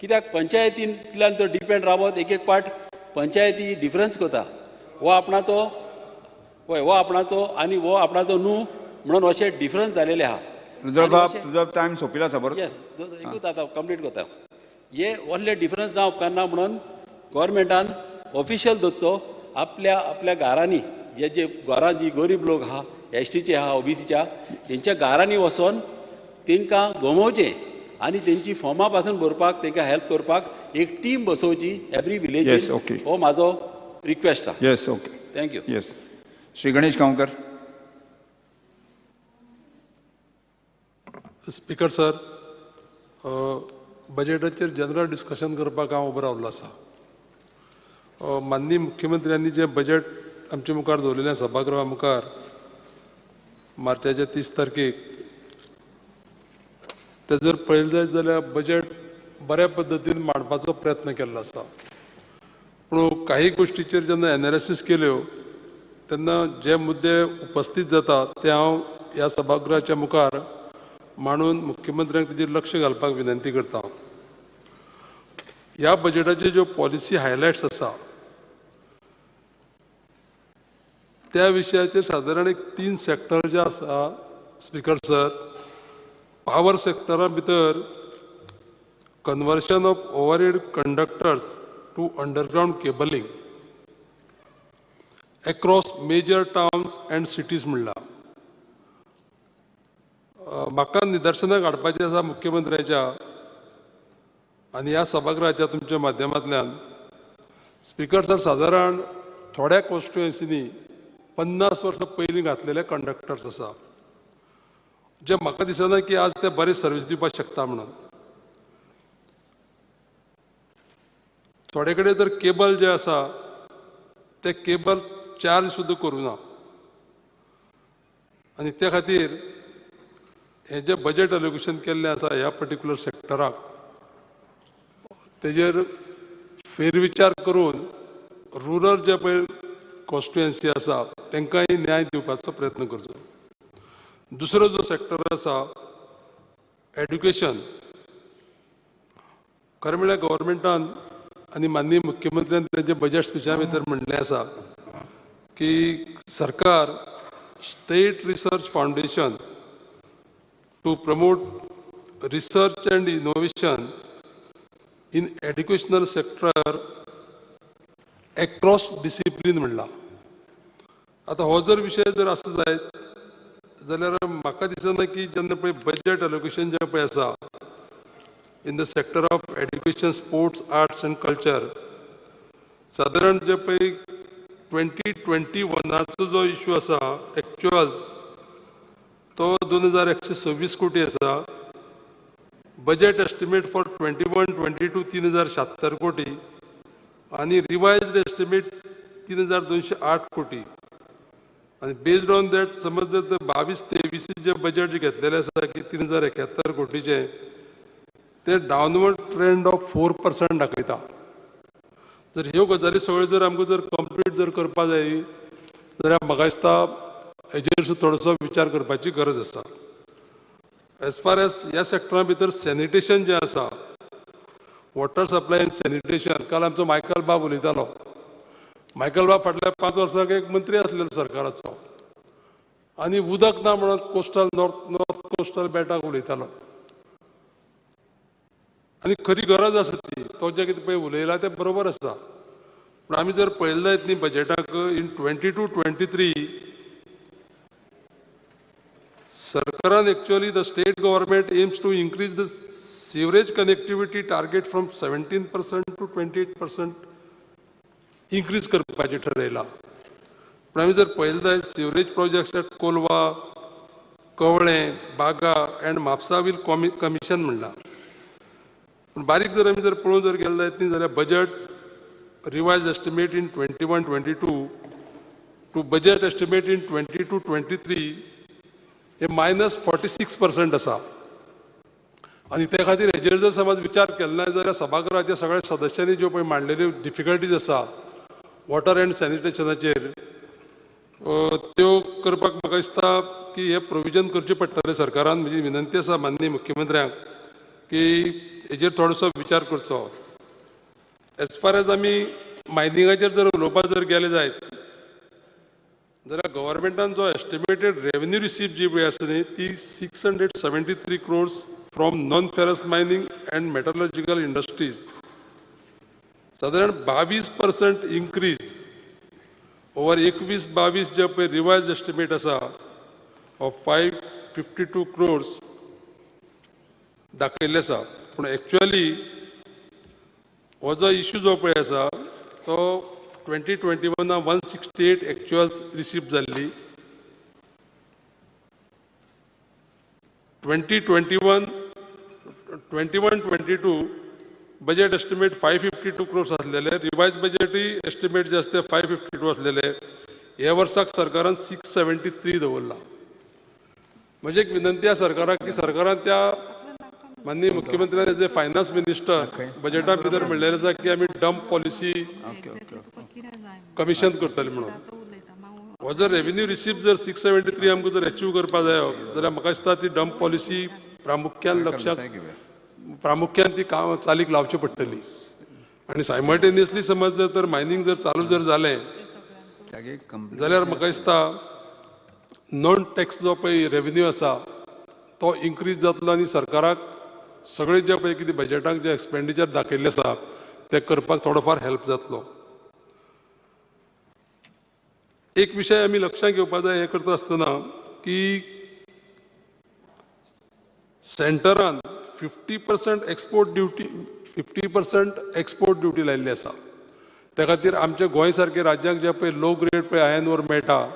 कित्याक पंचायतींतल्यान तो डिपेंड रावत एक पाट पंचायती डिफरन्स करता. हो आपणाचो आनी हो आपणाचो न्हू म्हणून अशें डिफरन्स जालेले आहा. तुजो टायम सोंपिला आसा बरो. येस, एकूच आतां कंप्लीट करता. हे व्हडले डिफरन्स जावं उपकारना म्हणून गोवोरमेंटान ऑफिशियल दवरचो. आपल्या घरांनी जे घरां जी गरीब लोक आहा, एस.टीचे आहा, ओ.बी.सीच्या, तेंच्या घरांनी वचोन तांकां गमोवचें आनी तेंची फॉर्मां पासून भरपाक तांकां हेल्प करपाक एक टीम बसोवची एवरी विलेज. हो म्हाजो रिक्वेस्ट आहा. Yes, okay, thank you. Yes. Shri Ganesh Gaonkar. Speaker sir, बजेटाचेर जनरल डिस्कशन करपाक हांव उबो रावल्लो आसा. माननीय मुख्यमंत्र्यांनी जे बजेट आमचे मुखार दवरलेलें सभागृहा मुखार मार्चाच्या 30 तारखेक, ते जर पळयलें जायत जाल्यार बजेट बऱ्या पद्दतीन मांडपाचो प्रयत्न केल्लो आसा. पूण काही गोश्टीचेर जेन्ना एनालिसीस केल्यो तेन्ना जे मुद्दे उपस्थित जातात ते हांव ह्या सभागृहाच्या मुखार मांडून मुख्यमंत्र्यांक तेजेर लक्ष घालपाक विनंती करता. ह्या बजेटाचे ज्यो पॉलिसी हायलायट्स आसा त्या विशयाचेर सादारण एक 3 सॅक्टर जे आसा स्पीकर सर. पावर सॅक्टरा भितर conversion of overhead conductors to underground cabling across major towns and cities म्हणला. म्हाका निदर्शनाक हाडपाचें आसा मुख्यमंत्र्याच्या आनी ह्या सभागृहाच्या तुमच्या माध्यमांतल्यान स्पीकर सर, सादारण थोड्या कॉन्स्टिट्युएन्सीनी 50 वर्सां पयलीं घातलेले कंडक्टर्स आसा जे म्हाका दिसना की आज ते बरी सर्वीस दिवपाक शकता म्हणून. थोडे कडेन तर केबल जे आसा ते केबल चार्ज सुद्दां करूना आनी त्या खातीर हे जे बजेट एलोकेशन केल्लें आसा ह्या पर्टिक्युलर सॅक्टराक तेजेर फेरविचार करून रुरल जे पळय कॉन्स्टिट्युएन्सी आसा तांकांय न्याय दिवपाचो प्रयत्न करचो. दुसरो जो सॅक्टर आसा एड्युकेशन, खरें म्हळ्यार गव्हर्मेंटान आनी माननीय मुख्यमंत्र्यान तेंचे बजेट स्पिचा भितर म्हणलें आसा की सरकार state research foundation to promote research and innovation in educational sector across discipline म्हणला. आता हो जर विषय जर असो जायत जाल्यार म्हाका दिसना की जेन्ना पळय बजेट एलोकेशन जे पळय आसा in the sector of education, sports, arts and culture, सादारण जे पळय 2021 जो इश्यू आसा एक्चुअल्स तो 2126 कोटी आसा. बजेट एस्टिमेट फॉर 21-22 3076 कोटी आनी रिवायज्ड एस्टिमेट 3208 कोटी. आनी बेस्ड ऑन दॅट समज जर 22-23 जे बजेट जे घेतलेले आसा की 3071 कोटीचे ते डावनवर्ड ट्रेंड ऑफ 4% दाखयता. जर ह्यो गजाली सगळ्यो जर आमकां जर कंप्लीट जर करपा जाय जाल्यार म्हाका दिसता हेजेर थोडोसो विचार करपाची गरज आसा. एज फार एज ह्या सॅक्टरा भितर सॅनिटेशन जें आसा, वॉटर सप्लाय एंड सॅनिटेशन, काल आमचो मायकल बाब उलयतालो. मायकल बाब फाटल्या 5 वर्सांक एक मंत्री आसलेलो सरकाराचो आनी उदक ना म्हणून कोस्टल नॉर्थ कोस्टल बेल्टाक उलयतालो आनी खरी गरज आसा ती. तो जें कितें पळय उलयला तें बरोबर आसा. पूण आमी जर पळयलें जायत न्ही बजेटाक इन 22-23 सरकारान actually the state government aims to increase the sewerage connectivity target from 17% to 28% increase करपाचें ठरयलां. पण आमी जर पळयलें जाल्यार sewerage projects at Kolwa, Kavlem, बागा and म्हापसा will commission म्हणला. पण बारीक जर आमी जर पळोवन जर गेले जाल्यार budget revised estimate in 21-22 to budget estimate in 22-23 हे -46% आसा. आनी त्या खातीर हेजेर जर समज विचार केलो ना जाल्यार सभागृहाच्या सगळ्या सदस्यांनी ज्यो पळय मांडलेल्यो डिफिकल्टीज आसा वॉटर एंड सॅनिटेशनाचेर त्यो करपाक म्हाका दिसता की हे प्रोविजन करचें पडटलें सरकारान. म्हजी विनंती आसा माननीय मुख्यमंत्र्यांक की हेजेर थोडोसो विचार करचो. एज फार एज आमी मायनिंगाचेर जर उलोवपाक जर गेले जायत जाल्यार गव्हर्मेंटान जो एस्टिमेटेड रेवन्यू रिसीव जी पळय आसा न्ही ती 673 crores from non ferrous mining end metallurgical industries. साधारण 22% इन्क्रीज ओवर 21-22 जे पळय रिवायज एस्टिमेट आसा ऑफ 552 crores दाखयल्ले आसा. पूण एक्चुअली हो जो इश्यू जो पळय आसा तो 2021 168 एक्चुअल्स रिसीव जाल्ली. 2021-22 बजेट एस्टिमेट 552 crores आसलेले. रिवायज बजेटूय एस्टिमेट जे आसता 552 आसलेले. ह्या वर्साक सरकारान 673 दवरला. म्हजी एक विनंती आसा सरकाराक की सरकारान त्या माननीय मुख्यमंत्र्यान जे फायनान्स मिनिस्टर बजेटा भितर म्हणलेलें आसा की आमी डंप पॉलिसी कमिशन करतले म्हणून. हो जर रेवन्यू रिसीव जर 673 आमकां जर अचीव करपा जायो जाल्यार म्हाका दिसता ती डंप पॉलिसी प्रामुख्यान ती काम चालीक लावची पडटली. आनी सायमल्टेनियसली समज जर तर मायनिंग जर चालू जर जालें जाल्यार म्हाका दिसता नॉन टॅक्स जो पळय रेवन्यू आसा तो इन्क्रीज जातलो आनी सरकाराक सगळे जे पळय कितें बजेटाक जे एक्सपेंडिचर दाखयल्ले आसा ते करपाक थोडो फार हेल्प जातलो. एक विशय आमी लक्षांत घेवपाक जाय हे करता आसतना की सेंटरान 50% एक्सपोर्ट ड्युटी लायिल्ली आसा. त्या खातीर आमच्या गोंय सारख्या राज्यांक जे पळय लो ग्रेड पळय आयर्न ओर मेळटा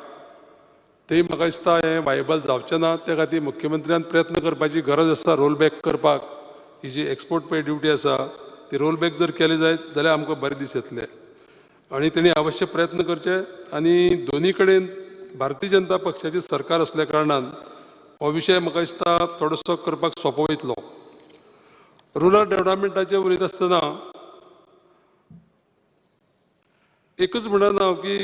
ते म्हाका दिसता हें वायबल जावचें ना. त्या खातीर मुख्यमंत्र्यान प्रयत्न करपाची गरज आसा रोल बॅक करपाक. ही जी एक्सपोर्ट पळय ड्युटी आसा ती रोल बॅक जर केली जायत जाल्यार आमकां बरे दीस येतले. आनी तेणी अवश्य प्रयत्न करचे. आनी दोनी कडेन भारतीय जनता पक्षाचें सरकार असल्या कारणान हो विशय म्हाका दिसता थोडोसो करपाक सोंपो वयतलो. रुरल डेव्हलपमेंटाचेर उलयता आसतना एकूच म्हणन हांव की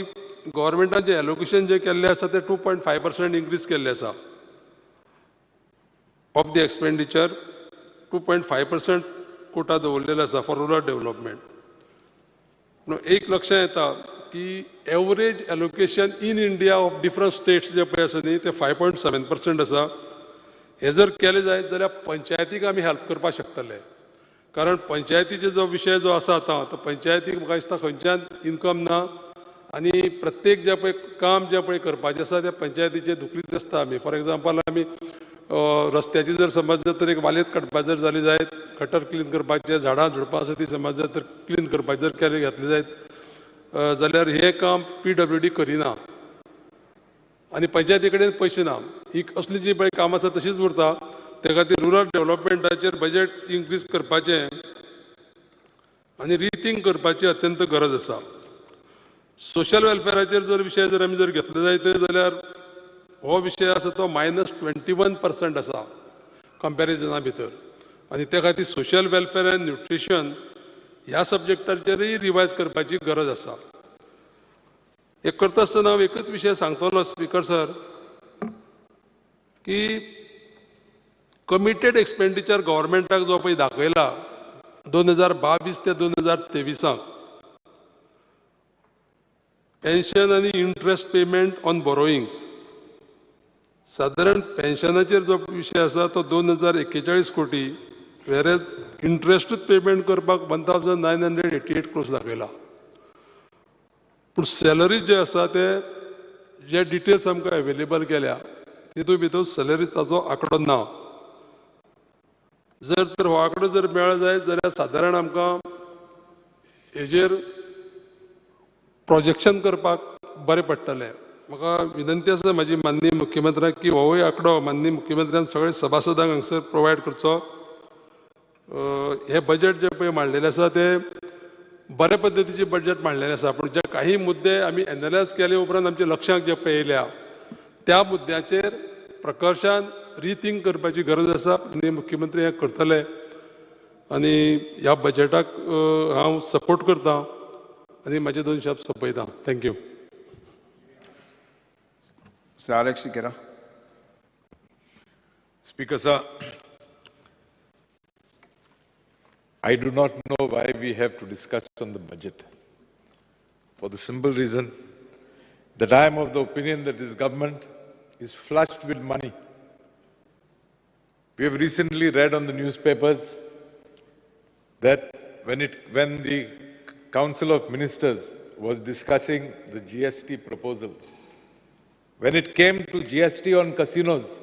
गव्हर्मेंटान जे एलोकेशन जे केल्लें आसा ते 2.5% इन्क्रीज केल्लें आसा ऑफ द एक्सपेंडिचर. 2.5% कोटा दवरलेलो आसा फॉर रुरल डेव्हलपमेंट. एक लक्षांत येता की average allocation in India of different states जे पळय आसा न्ही ते 5.7% आसा. हे जर केले जायत जाल्यार पंचायतीक आमी हेल्प करपाक शकतले. कारण पंचायतीचे जो विशय जो आसा आतां तो पंचायतीक म्हाका दिसता खंयच्यान इन्कम ना आनी प्रत्येक जे पळय काम जे पळय करपाचें आसा ते पंचायतीचे दुखलीत आसता. आमी फॉर एग्जाम्पल आमी रस्त्याची जर समज जर तर एक वालेत काडपाक जर जाली जायत गटर क्लीन करपाचें झाडां झुडपां आसा ती समज जर तर क्लीन करपाची जर केले घेतली जायत जाल्यार हे काम PWD करिना आनी पंचायती कडेन पयशे ना. ही असली जी पळय काम आसा तशीच उरता. त्या खातीर रुरल डेव्हलपमेंटाचेर बजेट इन्क्रीज करपाचें आनी रिथिंक करपाची अत्यंत गरज आसा. सोशल वेलफेराचेर जर विशय जर आमी जर घेतले जायत जाल्यार हो विशय आसा तो -21% आसा कंपॅरिजना भितर. आनी त्या खातीर सोशल वेलफेअर एंड न्यूट्रिशन ह्या सब्जेक्टाचेरय रिवायज करपाची गरज आसा. हे करता आसतना हांव एकच विशय सांगतलो स्पीकर सर की कमिटेड एक्सपेंडिचर गव्हर्मेंटाक जो पळय दाखयला 2022 ते 2023 पेन्शन आनी इंट्रस्ट पेमेंट ऑन बोरोइंग्स साधारण पेन्शनाचेर जो विशय आसा तो 2041 कोटी वेरेज इंट्रस्टूच पेमेंट करपाक 1988 crores दाखयला. पूण सॅलरी जे आसा ते जे डिटेल्स आमकां अवेलेबल केल्या तितून भितर सॅलरीचाचो आंकडो ना. जर तर हो आंकडो जर मेळ्ळो जायत जाल्यार सादारण आमकां हेजेर प्रोजेक्शन करपाक बरें पडटलें. म्हाका विनंती आसा म्हाजी माननीय मुख्यमंत्र्याक की होवूय आंकडो माननीय मुख्यमंत्र्यान सगळे सभासदांक हांगसर प्रोवायड करचो. हे बजेट जे पळय मांडलेले आसा ते बऱ्या पद्दतीचे बजेट मांडलेले आसा, पूण जे काही मुद्दे आमी एनालायज केले उपरांत आमच्या लक्षांत जे पळय येयल्या त्या मुद्द्याचेर प्रकर्शान रिथिंक करपाची गरज आसा. आनी मुख्यमंत्री हें करतले आनी ह्या बजेटाक हांव सपोर्ट करतां आनी म्हाजे 2 शब्द सोंपयतां. Thank you. Mr. Alex Sikera. Speaker sir, I do not know why we have to discuss on the budget. For the simple reason that I am of the opinion that this government is flushed with money. We have recently read on the newspapers that when the Council of Ministers was discussing the GST proposal, when it came to GST on casinos,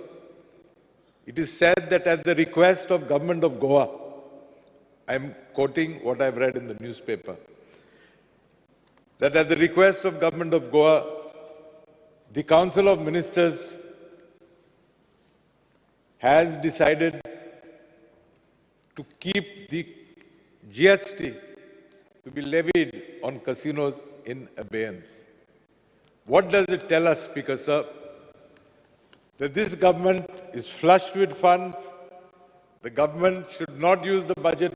it is said that at the request of Government of Goa, I am quoting what I have read in the newspaper, that at the request of Government of Goa, the Council of Ministers has decided to keep the GST to be levied on casinos in abeyance. What does it tell us, Speaker sir? That this government is flushed with funds. The government should not use the budget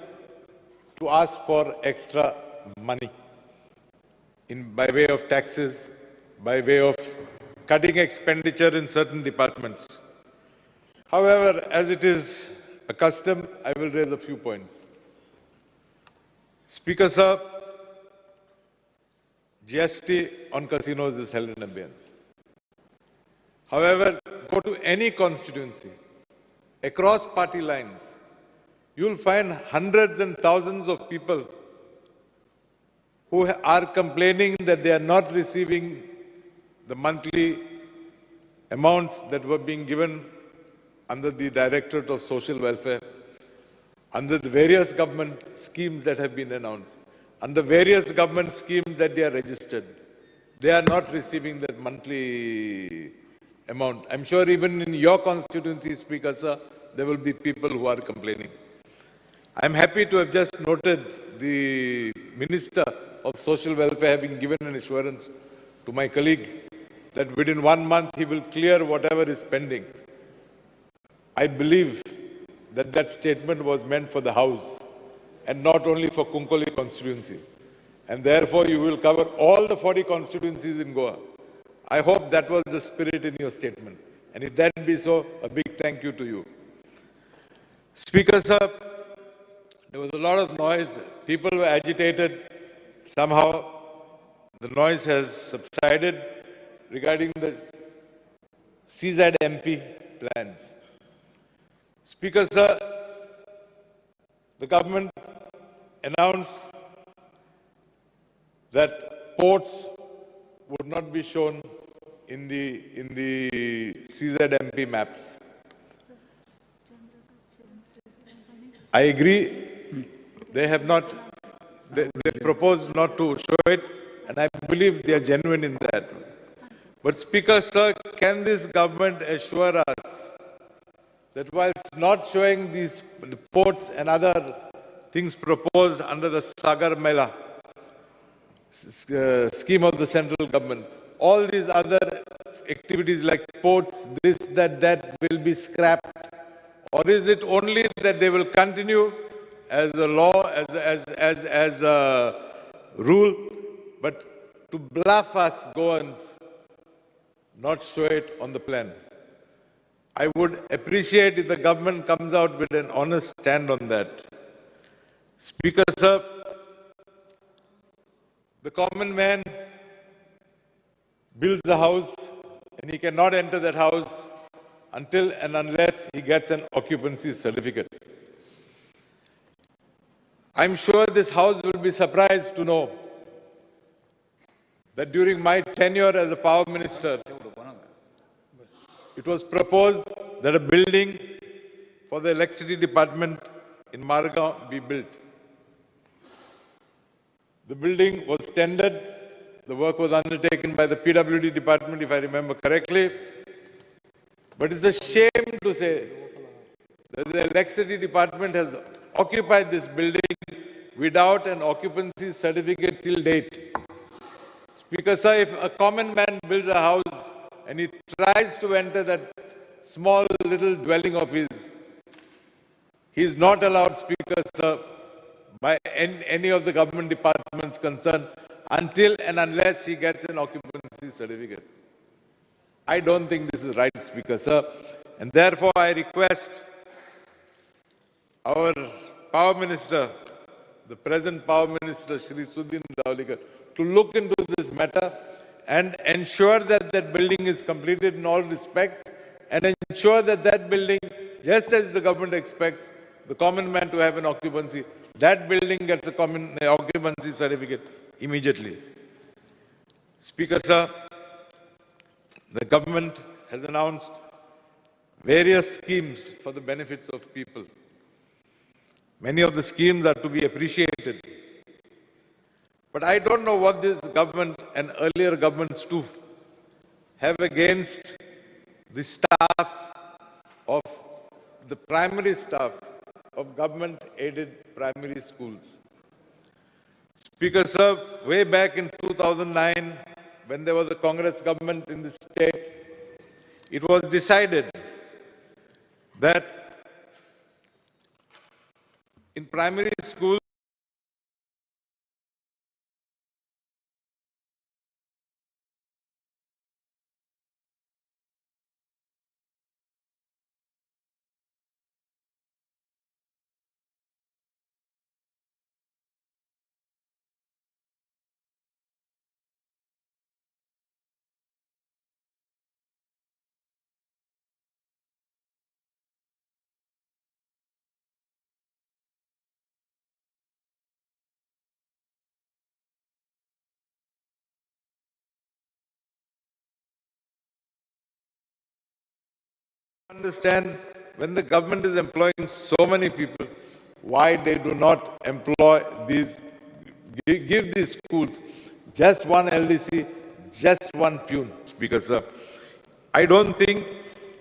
to ask for extra money by way of taxes, by way of cutting expenditure in certain departments. However, as it is a custom, I will raise a few points. Speaker sir, GST on casinos is held in abeyance. However, go to any constituency, across party lines, you will find hundreds and thousands of people who are complaining that they are not receiving the monthly amounts that were being given under the Directorate of Social Welfare, under the various government schemes that have been announced. Under various government schemes that they are registered, they are not receiving that monthly amount. I'm sure even in your constituency, Speaker sir, there will be people who are complaining. I'm happy to have just noted the Minister of Social Welfare having given an assurance to my colleague that within 1 month he will clear whatever is pending. I believe that that statement was meant for the House and not only for Kunkoli constituency. And therefore, you will cover all the 40 constituencies in Goa. I hope that was the spirit in your statement. And if that be so, a big thank you to you. Speaker sir, there was a lot of noise. People were agitated. Somehow, the noise has subsided regarding the CZMP plans. Speaker sir, the government announced that ports would not be shown in the CZMP maps. I agree. They have not. They proposed not to show it, and I believe they are genuine in that. But Speaker sir, can this government assure us that whilst not showing the ports and other things proposed under the Sagar Mela scheme of the central government, all these other activities like ports, this, that will be scrapped? Or is it only that they will continue as a law, as a rule, but to bluff us Goans, not show it on the plan? I would appreciate if the government comes out with an honest stand on that. Speaker sir, the common man builds a house and he cannot enter that house until and unless he gets an occupancy certificate. I'm sure this house will be surprised to know that during my tenure as a power minister, it was proposed that a building for the electricity department in Margaon be built. The building was tendered. The work was undertaken by the PWD department, if I remember correctly. But it's a shame to say that the electricity department has occupied this building without an occupancy certificate till date. Speaker sir, if a common man builds a house and he tries to enter that small little dwelling of his, he is not allowed, Speaker sir, by any of the government departments concerned until and unless he gets an occupancy certificate. I don't think this is right, Speaker sir, and therefore I request our Power Minister, the present Power Minister, Shri Sudhin Dhaolikar, to look into this matter and ensure that that building is completed in all respects, and ensure that that building, just as the government expects the common man to have an occupancy, that building gets a common occupancy certificate immediately. Speaker sir, the government has announced various schemes for the benefits of people. Many of the schemes are to be appreciated. But I don't know what this government and earlier governments too have against the staff of the primary staff of government-aided primary schools. Speaker sir, way back in 2009, when there was a Congress government in the state, it was decided that in primary schools, understand when the government is employing so many people, why they do not employ these, give these schools just one LDC, just one peon, Speaker sir. I don't think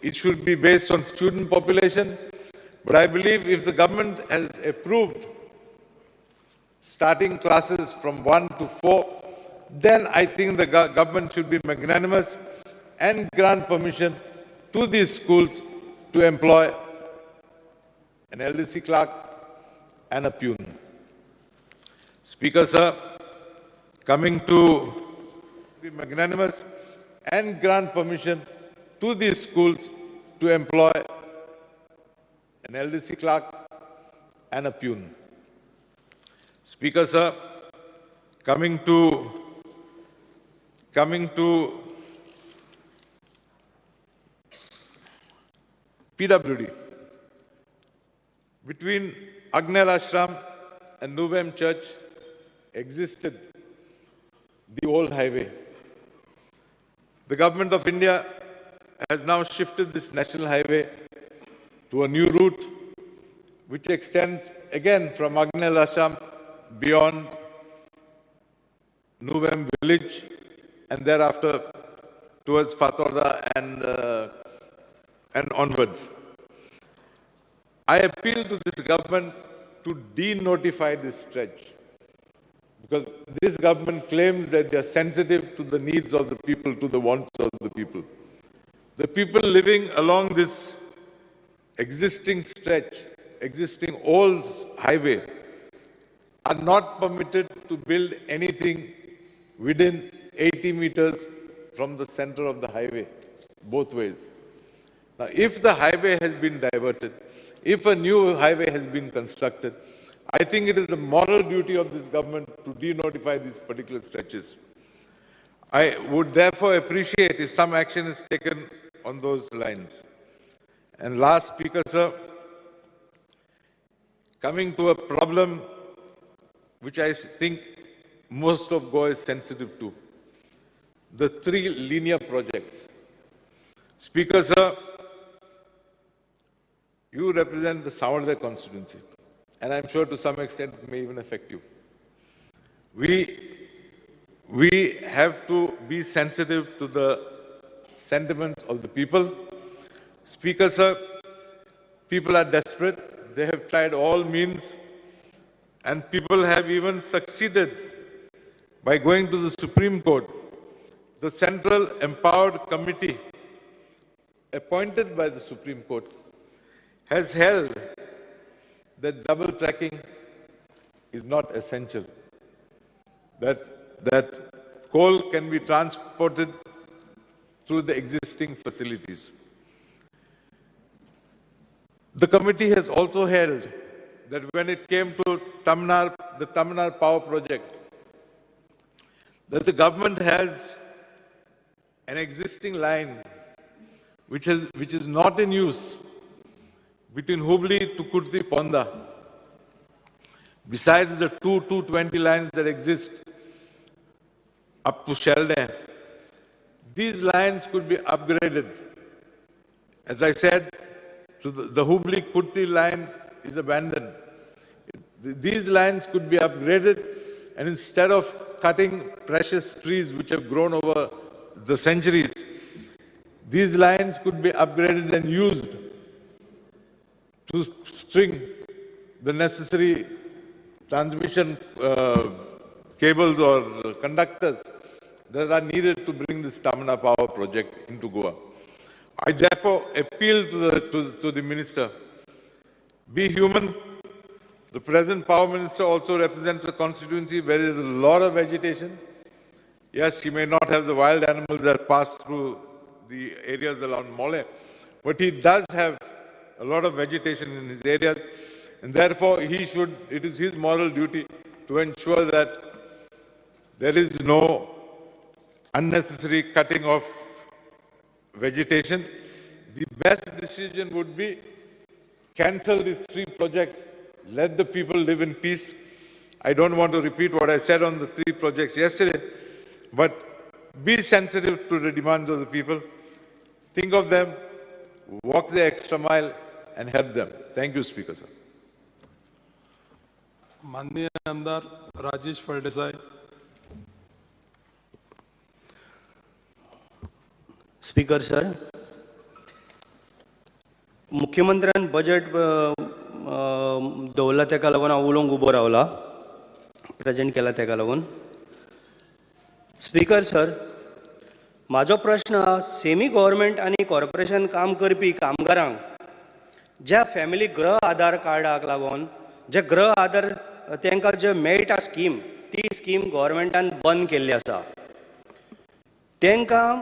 it should be based on student population, but I believe if the government has approved starting classes from 1 to 4, then I think the government should be magnanimous and grant permission to these schools to employ an LDC clerk and a peon. Speaker sir, coming to be magnanimous and grant permission to these schools to employ an LDC clerk and a peon. Speaker sir, coming to PWD. Between Agnel Ashram and Nuvem Church existed the old highway. The government of India has now shifted this national highway to a new route which extends again from Agnel Ashram beyond Nuvem village and thereafter towards Fatorda and onwards. I appeal to this government to denotify this stretch, because this government claims that they are sensitive to the needs of the people, to the wants of the people. The people living along this existing stretch, existing old highway, are not permitted to build anything within 80 meters from the center of the highway, both ways. Now, if the highway has been diverted, if a new highway has been constructed, I think it is the moral duty of this government to denotify these particular stretches. I would therefore appreciate if some action is taken on those lines. And last, Speaker sir, coming to a problem which I think most of Goa is sensitive to, the 3 linear projects. Speaker, sir, you represent the Savarde constituency, and I'm sure to some extent it may even affect you. We have to be sensitive to the sentiments of the people. Speaker, sir, people are desperate. They have tried all means, and people have even succeeded by going to the Supreme Court. The Central Empowered Committee, appointed by the Supreme Court, has held that double tracking is not essential, that coal can be transported through the existing facilities. The committee has also held that when it came to the Tamnar power project, that the government has an existing line which is not in use between Hubli to Kurti Ponda. Besides the 220 lines that exist up to Shelda, these lines could be upgraded. As I said, so the Hubli-Kurti line is abandoned. These lines could be upgraded, and instead of cutting precious trees which have grown over the centuries, these lines could be upgraded and used to string the necessary transmission cables or conductors that are needed to bring this Tamna power project into Goa. I therefore appeal to the minister, be human. The present power minister also represents a constituency where there is a lot of vegetation. Yes, he may not have the wild animals that pass through the areas around Mole, but he does have a lot of vegetation in his areas, and therefore it is his moral duty to ensure that there is no unnecessary cutting of vegetation. The best decision would be cancel these 3 projects, let the people live in peace. I don't want to repeat what I said on the 3 projects yesterday, but be sensitive to the demands of the people. Think of them, walk the extra mile and help them. Thank you, Speaker, sir. माननीय आमदार राजेश फळदेसाय. स्पीकर सर, मुख्यमंत्र्यान बजेट दवरला तेका लागून हांव उलोवंक उबो रावला, प्रेजेंट केला तेका लागून. स्पीकर सर, म्हाजो प्रश्न सेमी गव्हर्मेंट आनी कॉर्पोरेशन काम करपी कामगारांक ज्या फॅमिली गृह आधार कार्डाक लागून जे गृह आधार तांकां जे मेळटा स्कीम, ती स्कीम गव्हर्मेंटान बंद केल्ली आसा. तांकां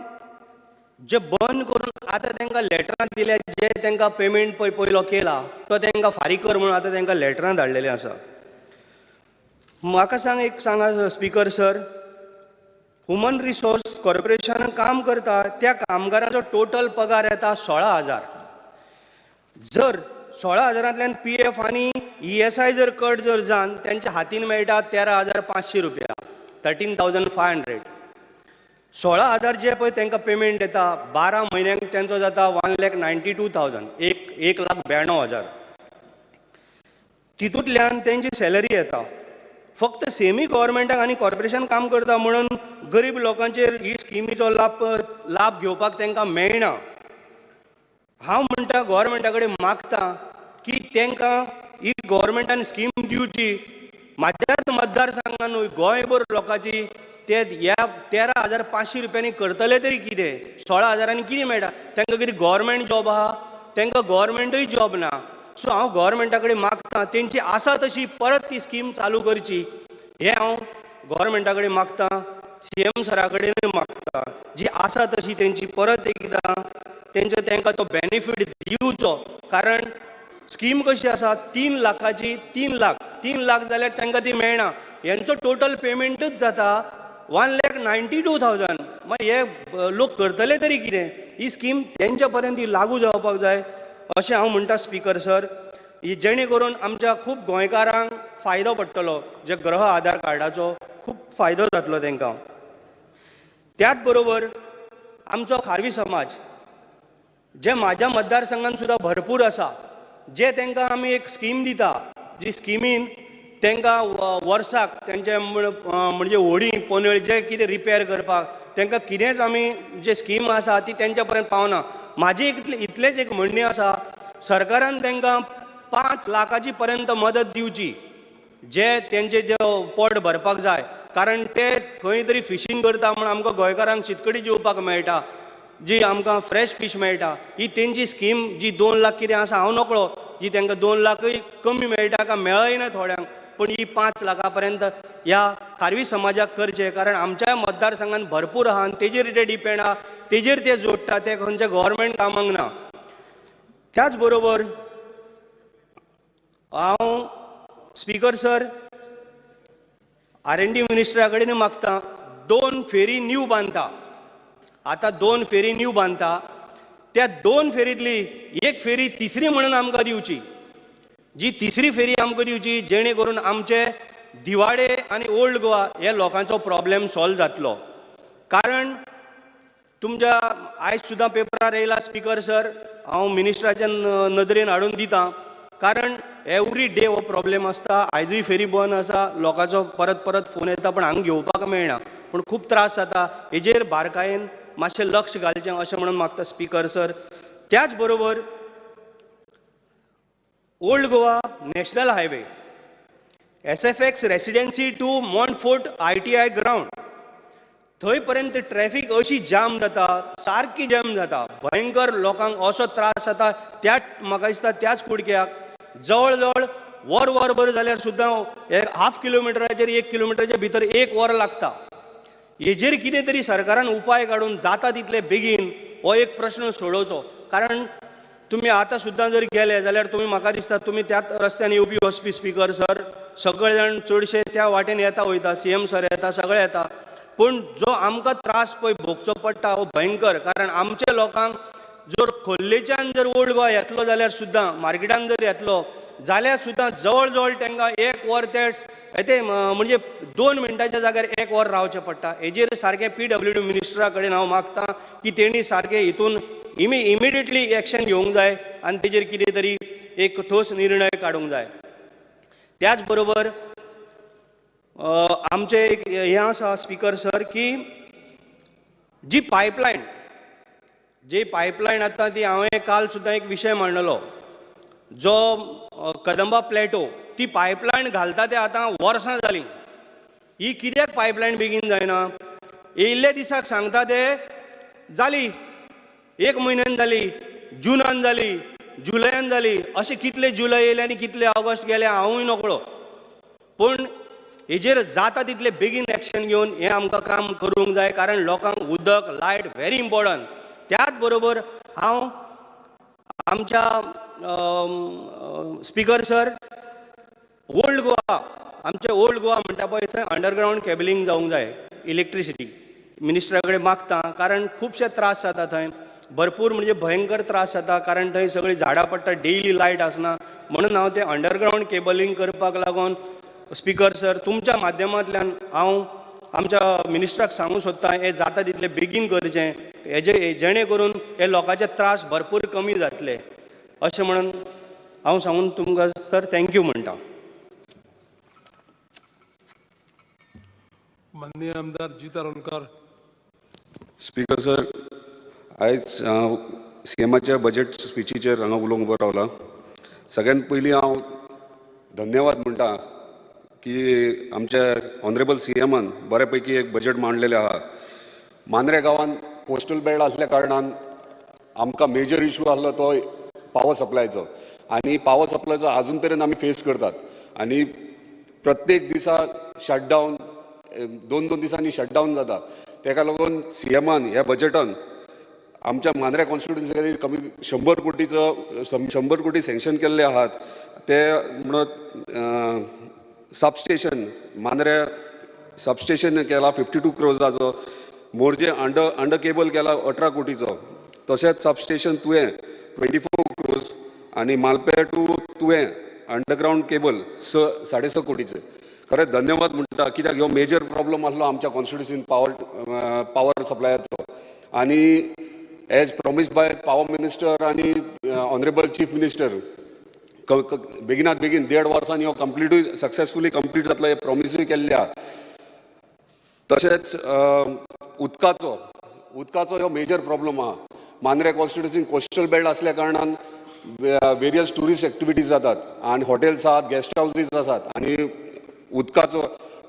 जे बंद करून आतां तांकां लेटरां दिल्या, जे तांकां पेमेंट पयलो केला तो तांकां फारीक कर म्हणून आतां तांकां लेटरां धाडलेलीं आसा. म्हाका सांगा स्पीकर सर, ह्युमन रिसोर्स कॉर्पोरेशनान काम करता त्या कामगारांचो टोटल पगार येता 16,000. जर 16,000तल्यान PF आनी ESI जर कट जर जावन त्यांच्या हातीन मेळटा 13,500 रुपया, 13,500. 16,000 जे पळय तांकां पेमेंट येता 12 म्हयन्यांक त्यांचो जाता 1,92,000, 1,92,000. तितूंतल्यान तेंची सॅलरी येता. फक्त सेमी गव्हर्मेंटाक आनी कॉर्पोरेशन काम करता म्हणून गरीब लोकांचेर ही स्किमीचो लाभ घेवपाक तांकां मेळना. हांव म्हणटा गव्हर्मेंटा कडेन मागता की तांकां ही गव्हर्मेंटान स्कीम दिवची. म्हाज्याच मतदारसंघान गोंयभर लोकांची ते ह्या 13,500 रुपयांनी करतले तरी कितें? 16,000 कितें मेळटा? तांकां कितें गव्हर्मेंट जॉब आहा? तांकां गव्हर्मेंटूय जॉब ना. सो हांव गव्हर्मेंटा कडेन मागता तेंची आसा तशी परत ती स्कीम चालू करची. हें हांव गव्हर्मेंटा कडेन मागता, CM सरा कडेन मागता. जी आसा तशी तेंची परत एकदां तांकां तो बेनिफीट दिवचो. कारण स्कीम कशी आसा 3 लाखाची 3 लाख जाल्यार तांकां ती मेळना. हेंचो टोटल पेमेंटूच जाता 1,92,000. मागीर हे लोक करतले तरी कितें? ही स्कीम तेंच्या पर्यंत लागू जावपाक जाय अशें हांव म्हणटा स्पीकर सर. ही जेणे करून आमच्या खूब गोंयकारांक फायदो पडटलो, जे गृह आधार कार्डाचो खूब फायदो जातलो तांकां. त्याच बरोबर आमचो खारवी समाज जे माझ्या मतदारसंघात सुद्धा भरपूर आसा, जे तांकां आमी एक स्कीम दिता, जी स्किमीन तांकां वर्साक तेंचे म्हणजे व्हडी पोनेळ जे कितें रिपेर करपाक तांकां कितेंच आमी जे स्कीम आसा ती तेंच्या पर्यंत पावना. म्हाजी इतलेंच एक म्हणणें आसा, सरकारान तांकां 5 लाखाची पर्यंत मदत दिवची, जे तेंचे जे पोट भरपाक जाय. कारण ते खंय तरी फिशींग करता म्हण आमकां गोंयकारांक शीतकडी जेवपाक मेळटा, जी आमकां फ्रेश फीश मेळटा. ही तेंची स्कीम जी 2 लाख कितें आसा हांव नकळो, जी तांकां 2 लाखय कमी मेळटा काय मेळयना थोड्यांक, पण ही 5 लाखा पर्यंत ह्या कार्वी समाजाक करचे. कारण आमच्या मतदारसंघात भरपूर आहा आनी तेजेर ते डिपेंड आहा, तेजेर ते जोडटा, ते खंयच्या गव्हर्मेंट कामाक ना. त्याच बरोबर हांव स्पीकर सर R&D मिनिस्टरा कडेन मागता, 2 फेरी न्यू बांदता, आतां 2 फेरी न्यू बांदता, त्या 2 फेरींतली एक फेरी तिसरी म्हणून आमकां दिवची. जी तिसरी फेरी आमकां दिवची, जेणे करून आमचे दिवाडे आनी ओल्ड गोवा हे लोकांचो प्रॉब्लेम सॉल्व जातलो. कारण तुमच्या आयज सुद्दां पेपरार येयला स्पीकर सर, हांव मिनिस्टराच्या नदरेन हाडून दितां. कारण एवरी डे हो प्रॉब्लेम आसता, आयजूय फेरी बंद आसा, लोकांचो परत परत फोन येता पण हांगा घेवपाक मेळना, पूण खूब त्रास जाता. हेजेर बारकायेन मातशें लक्ष घालचें अशें म्हणून मागता स्पीकर सर. त्याच बरोबर old Goa national highway SFX residency to Montfort ITI ground, थंय पर्यंत ट्रॅफिक अशी जाम जाता, सारकी जाम जाता, भयंकर लोकांक असो त्रास जाता. त्याच म्हाका दिसता त्याच कुडक्याक जवळ जवळ वरभर जाल्यार सुद्दां हाफ किलोमिटराचेर 1 किलोमिटराच्या भितर 1 वर लागता. हेजेर कितें तरी सरकारान उपाय काडून जाता तितले बेगीन हो एक प्रश्न सोडोवचो. कारण तुमी आतां सुद्दां जर गेले जाल्यार तुमी म्हाका दिसता तुमी त्याच रस्त्यान येवपी वचपी स्पीकर सर, सगळे जाण चडशे त्या वाटेन येता वयता, CM सर येता, सगळे येता. पूण जो आमकां त्रास पळय भोगचो पडटा हो भयंकर. कारण आमच्या लोकांक जर खोर्लेच्यान जर ओल्ड गोवा येतलो जाल्यार सुद्दां, मार्केटान जर येतलो जाल्यार सुद्दां जवळ जवळ तांकां 1 वर ते म्हणजे 2 मिनटाच्या जाग्यार 1 वर रावचें पडटा. हेजेर सारकें PWD मिनिस्टरा कडेन हांव मागतां की तेणी सारकें हितून इमिडिएटली एक्शन घेवंक जाय आनी तेजेर कितें तरी एक ठोस निर्णय काडूंक जाय. त्याच बरोबर आमचे एक हें आसा स्पीकर सर की जी पायपलायन आतां ती हांवें काल सुद्दां एक विशय मांडलो, जो कदंबा प्लॅटो, ती पायपलायन घालता ते आतां वर्सां जालीं. ही कित्याक पायपलायन बेगीन जायना? येयल्ल्या दिसाक सांगता ते जाली, 1 म्हयन्यान जाली, जुनान जाली, जुलयान जाली, अशें कितले जुलय येयले आनी कितले ऑगस्ट गेले हांवूय नकळो. पूण हेजेर जाता तितले बेगीन एक्शन घेवन हें आमकां काम करूंक जाय. कारण लोकांक उदक, लायट व्हेरी इम्पॉर्टंट. त्याच बरोबर हांव आमच्या स्पीकर सर ओल्ड गोवा, आमचे ओल्ड गोवा म्हणटा पळय थंय अंडरग्रावंड केबलिंग जावंक जाय, इलेक्ट्रिसिटी मिनिस्टरा कडेन मागता. कारण खुबशे त्रास जाता थंय, भरपूर म्हणजे भयंकर त्रास जाता. कारण थंय सगळीं झाडां पडटा, डेली लायट आसना. म्हणून हांव तें अंडरग्रावंड केबलिंग करपाक लागून स्पीकर सर तुमच्या माध्यमांतल्यान हांव आमच्या मिनिस्टराक सांगूंक सोदतां हें जाता तितलें बेगीन करचें, जेणे करून हे लोकांचे त्रास भरपूर कमी जातले अशें म्हणून हांव सांगून तुमकां सर थँक्यू म्हणटा. माननीय आमदार जी तारोलकर. स्पीकर सर, आयज हांव CMच्या बजेट स्पिचीचेर हांगा उलोवंक रावला. सगळ्यात पयलीं हांव धन्यवाद म्हणटा की आमच्या ऑनरेबल CMन बऱ्या पैकी एक बजेट मांडलेलें आहा. मांद्रे गांवांत कोस्टल बेल्ट आसल्या कारणान आमकां मेजर इश्यू आसलो तो पावर सप्लायचो, आनी पावर सप्लायचो आजून पर्यंत आमी फेस करतात. आनी प्रत्येक दिसा शटडावन, 2-2 दिसांनी शटडावन जाता. ताका लागून CMन ह्या बजेटान आमच्या मांद्रे कॉन्स्टिट्युन्सी खातीर कमी 100 कोटी सँक्शन केल्ले आहात. ते म्हणून सबस्टेशन मांद्रे सबस्टेशन केला 52 crores, मोरजे अंडर केबल केला 18 कोटीचो. तशेंच सबस्टेशन तुवें 24 crores आनी मालपेर टू तुवें अंडरग्रावंड केबल 6.5 कोटीचे. खरें धन्यवाद म्हणटा, कित्याक ह्यो मेजर प्रॉब्लम आसलो आमच्या कॉन्स्टिट्युन्सीन पावर सप्लायाचो. आनी as promised by power minister आनी ऑनरेबल चीफ मिनिस्टर बेगिनात बेगीन 1.5 वर्सांनी हो कंप्लीटूय सक्सेसफुली कंप्लीट जातलो हे प्रॉमिसूय केल्ले आहा. तशेंच उदकाचो हो मेजर प्रॉब्लम आहा. मांद्रे कॉन्स्टिट्युन्सीन कोस्टल बेल्ट असल्या कारणान वेरियस टुरिस्ट एक्टिविटीज जातात आनी हॉटेल्स आहात, गेस्ट हाऊसीस आसात आनी उदकाचो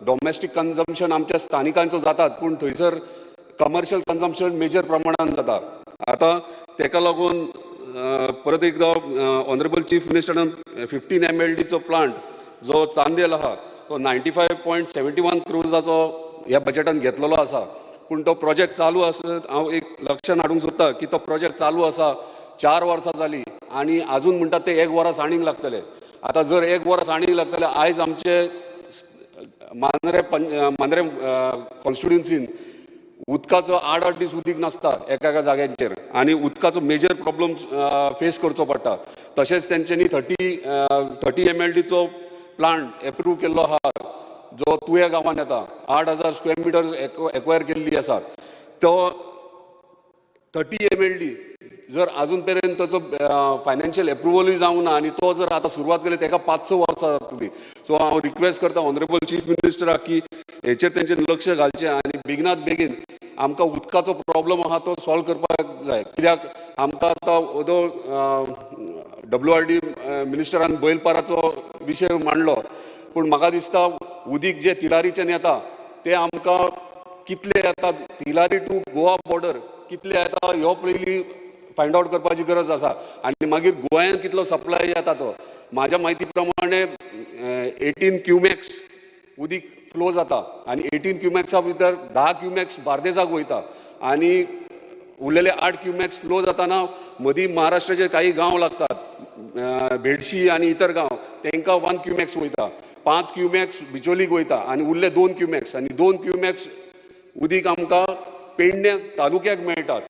डॉमेस्टीक कन्जम्पशन आमच्या स्थानिकांचो जातात पूण थंयसर कमर्शियल कन्जम्पशन मेजर प्रमाणात जाता. आतां तेका लागून परत एकदा ऑनरेबल चीफ मिनिस्टरान 15 MLDचो प्लांट जो चांदेल आहा तो 95.71 crores ह्या बजेटान घेतलेलो आसा. पूण तो प्रोजेक्ट चालू आसा. हांव एक लक्षांत हाडूंक सोदता की तो प्रोजेक्ट चालू आसा 4 वर्सां जालीं आनी आजून म्हणटात ते 1 वर्स आनीक लागतले. आतां जर 1 वर्स आनीक लागतले आयज आमचे मांद्रे कॉन्स्टिट्युन्सीन उदकाचो 8 दीस उदीक नासता एका जाग्यांचेर आनी उदकाचो मेजर प्रॉब्लम फेस करचो पडटा. तशेंच तेंच्यांनी 30 MLDचो प्लांट एप्रूव केल्लो आहा जो तुये गांवांत येता. 8,000 स्क्वेअर मिटर एक्वायर केल्ली आसा. तो 30 MLD जर आजून पर्यंत ताचो फायनान्शियल एप्रुवलूय जावंक ना आनी तो जर आतां सुरवात केली तेका 5-6 वर्सां जातली. सो हांव रिक्वेस्ट करता ऑनरेबल चीफ मिनिस्टराक की हेचेर तेंचें लक्ष घालचें आनी बेगिनात बेगीन आमकां उदकाचो प्रॉब्लम आहा तो सॉल्व करपाक जाय. कित्याक आमकां आतां WRD मिनिस्टरान बैलपाराचो विशय मांडलो पूण म्हाका दिसता उदीक जे तिलारीच्यान येता ते आमकां कितले येता तिलारी टू गोवा बॉर्डर कितले येता ह्यो पयलीं फायंड आउट करपाची गरज आसा आनी मागीर गोंयांत कितलो सप्लाय येता तो. म्हाज्या म्हायती प्रमाणे 18 क्युमॅक्स उदीक फ्लो जाता आनी 18 क्युमॅक्सा भितर 10 क्युमॅक्स बार्देजाक वयता आनी उरलेले 8 क्युमॅक्स फ्लो जाताना मदीं महाराष्ट्राचे काही गांव लागतात बेडशी आनी इतर गांव तांकां 1 क्युमॅक्स वयता. 5 क्युमॅक्स बिचोलीक वयता आनी उरले 2 क्युमॅक्स आनी 2 क्युमॅक्स उदीक आमकां पेडणे तालुक्याक मेळटात.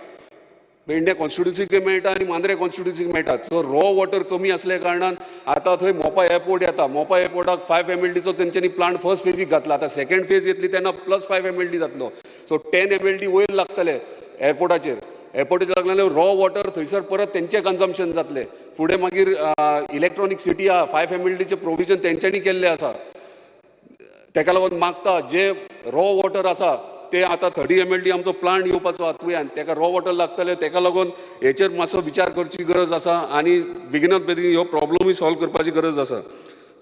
पेडणे कॉन्स्टिट्युन्सीक मेळटा आनी मांद्रे कॉन्स्टिट्युन्सीक मेळटात. सो रॉ वॉटर कमी असल्या कारणान आतां थंय मोपा एअरपोर्ट येता. मोपा एअरपोर्टाक 5 MLDचो तेंच्यांनी प्लांट फर्स्ट फेजीक घातला. आतां सेकंड फेज येतली तेन्ना +5 MLD जातलो. सो 10 MLD वयर लागतले एअरपोर्टाचेर. एअरपोर्टाचेर लागले रॉ वॉटर थंयसर परत तेंचें कन्जम्पशन जातलें. फुडें मागीर इलेक्ट्रॉनीक सिटी आहा 5 MLDचें प्रोविजन तेंच्यांनी केल्लें आसा. तेका लागून मागता जे रॉ वॉटर आसा ते आतां 30 MLD आमचो प्लांट येवपाचो आहा तुयेन तेका रॉ वॉटर लागतले. तेका लागून हेचेर मातसो विचार करची गरज आसा आनी बेगिनात बेगीन हो प्रॉब्लमूय सॉल्व करपाची गरज आसा.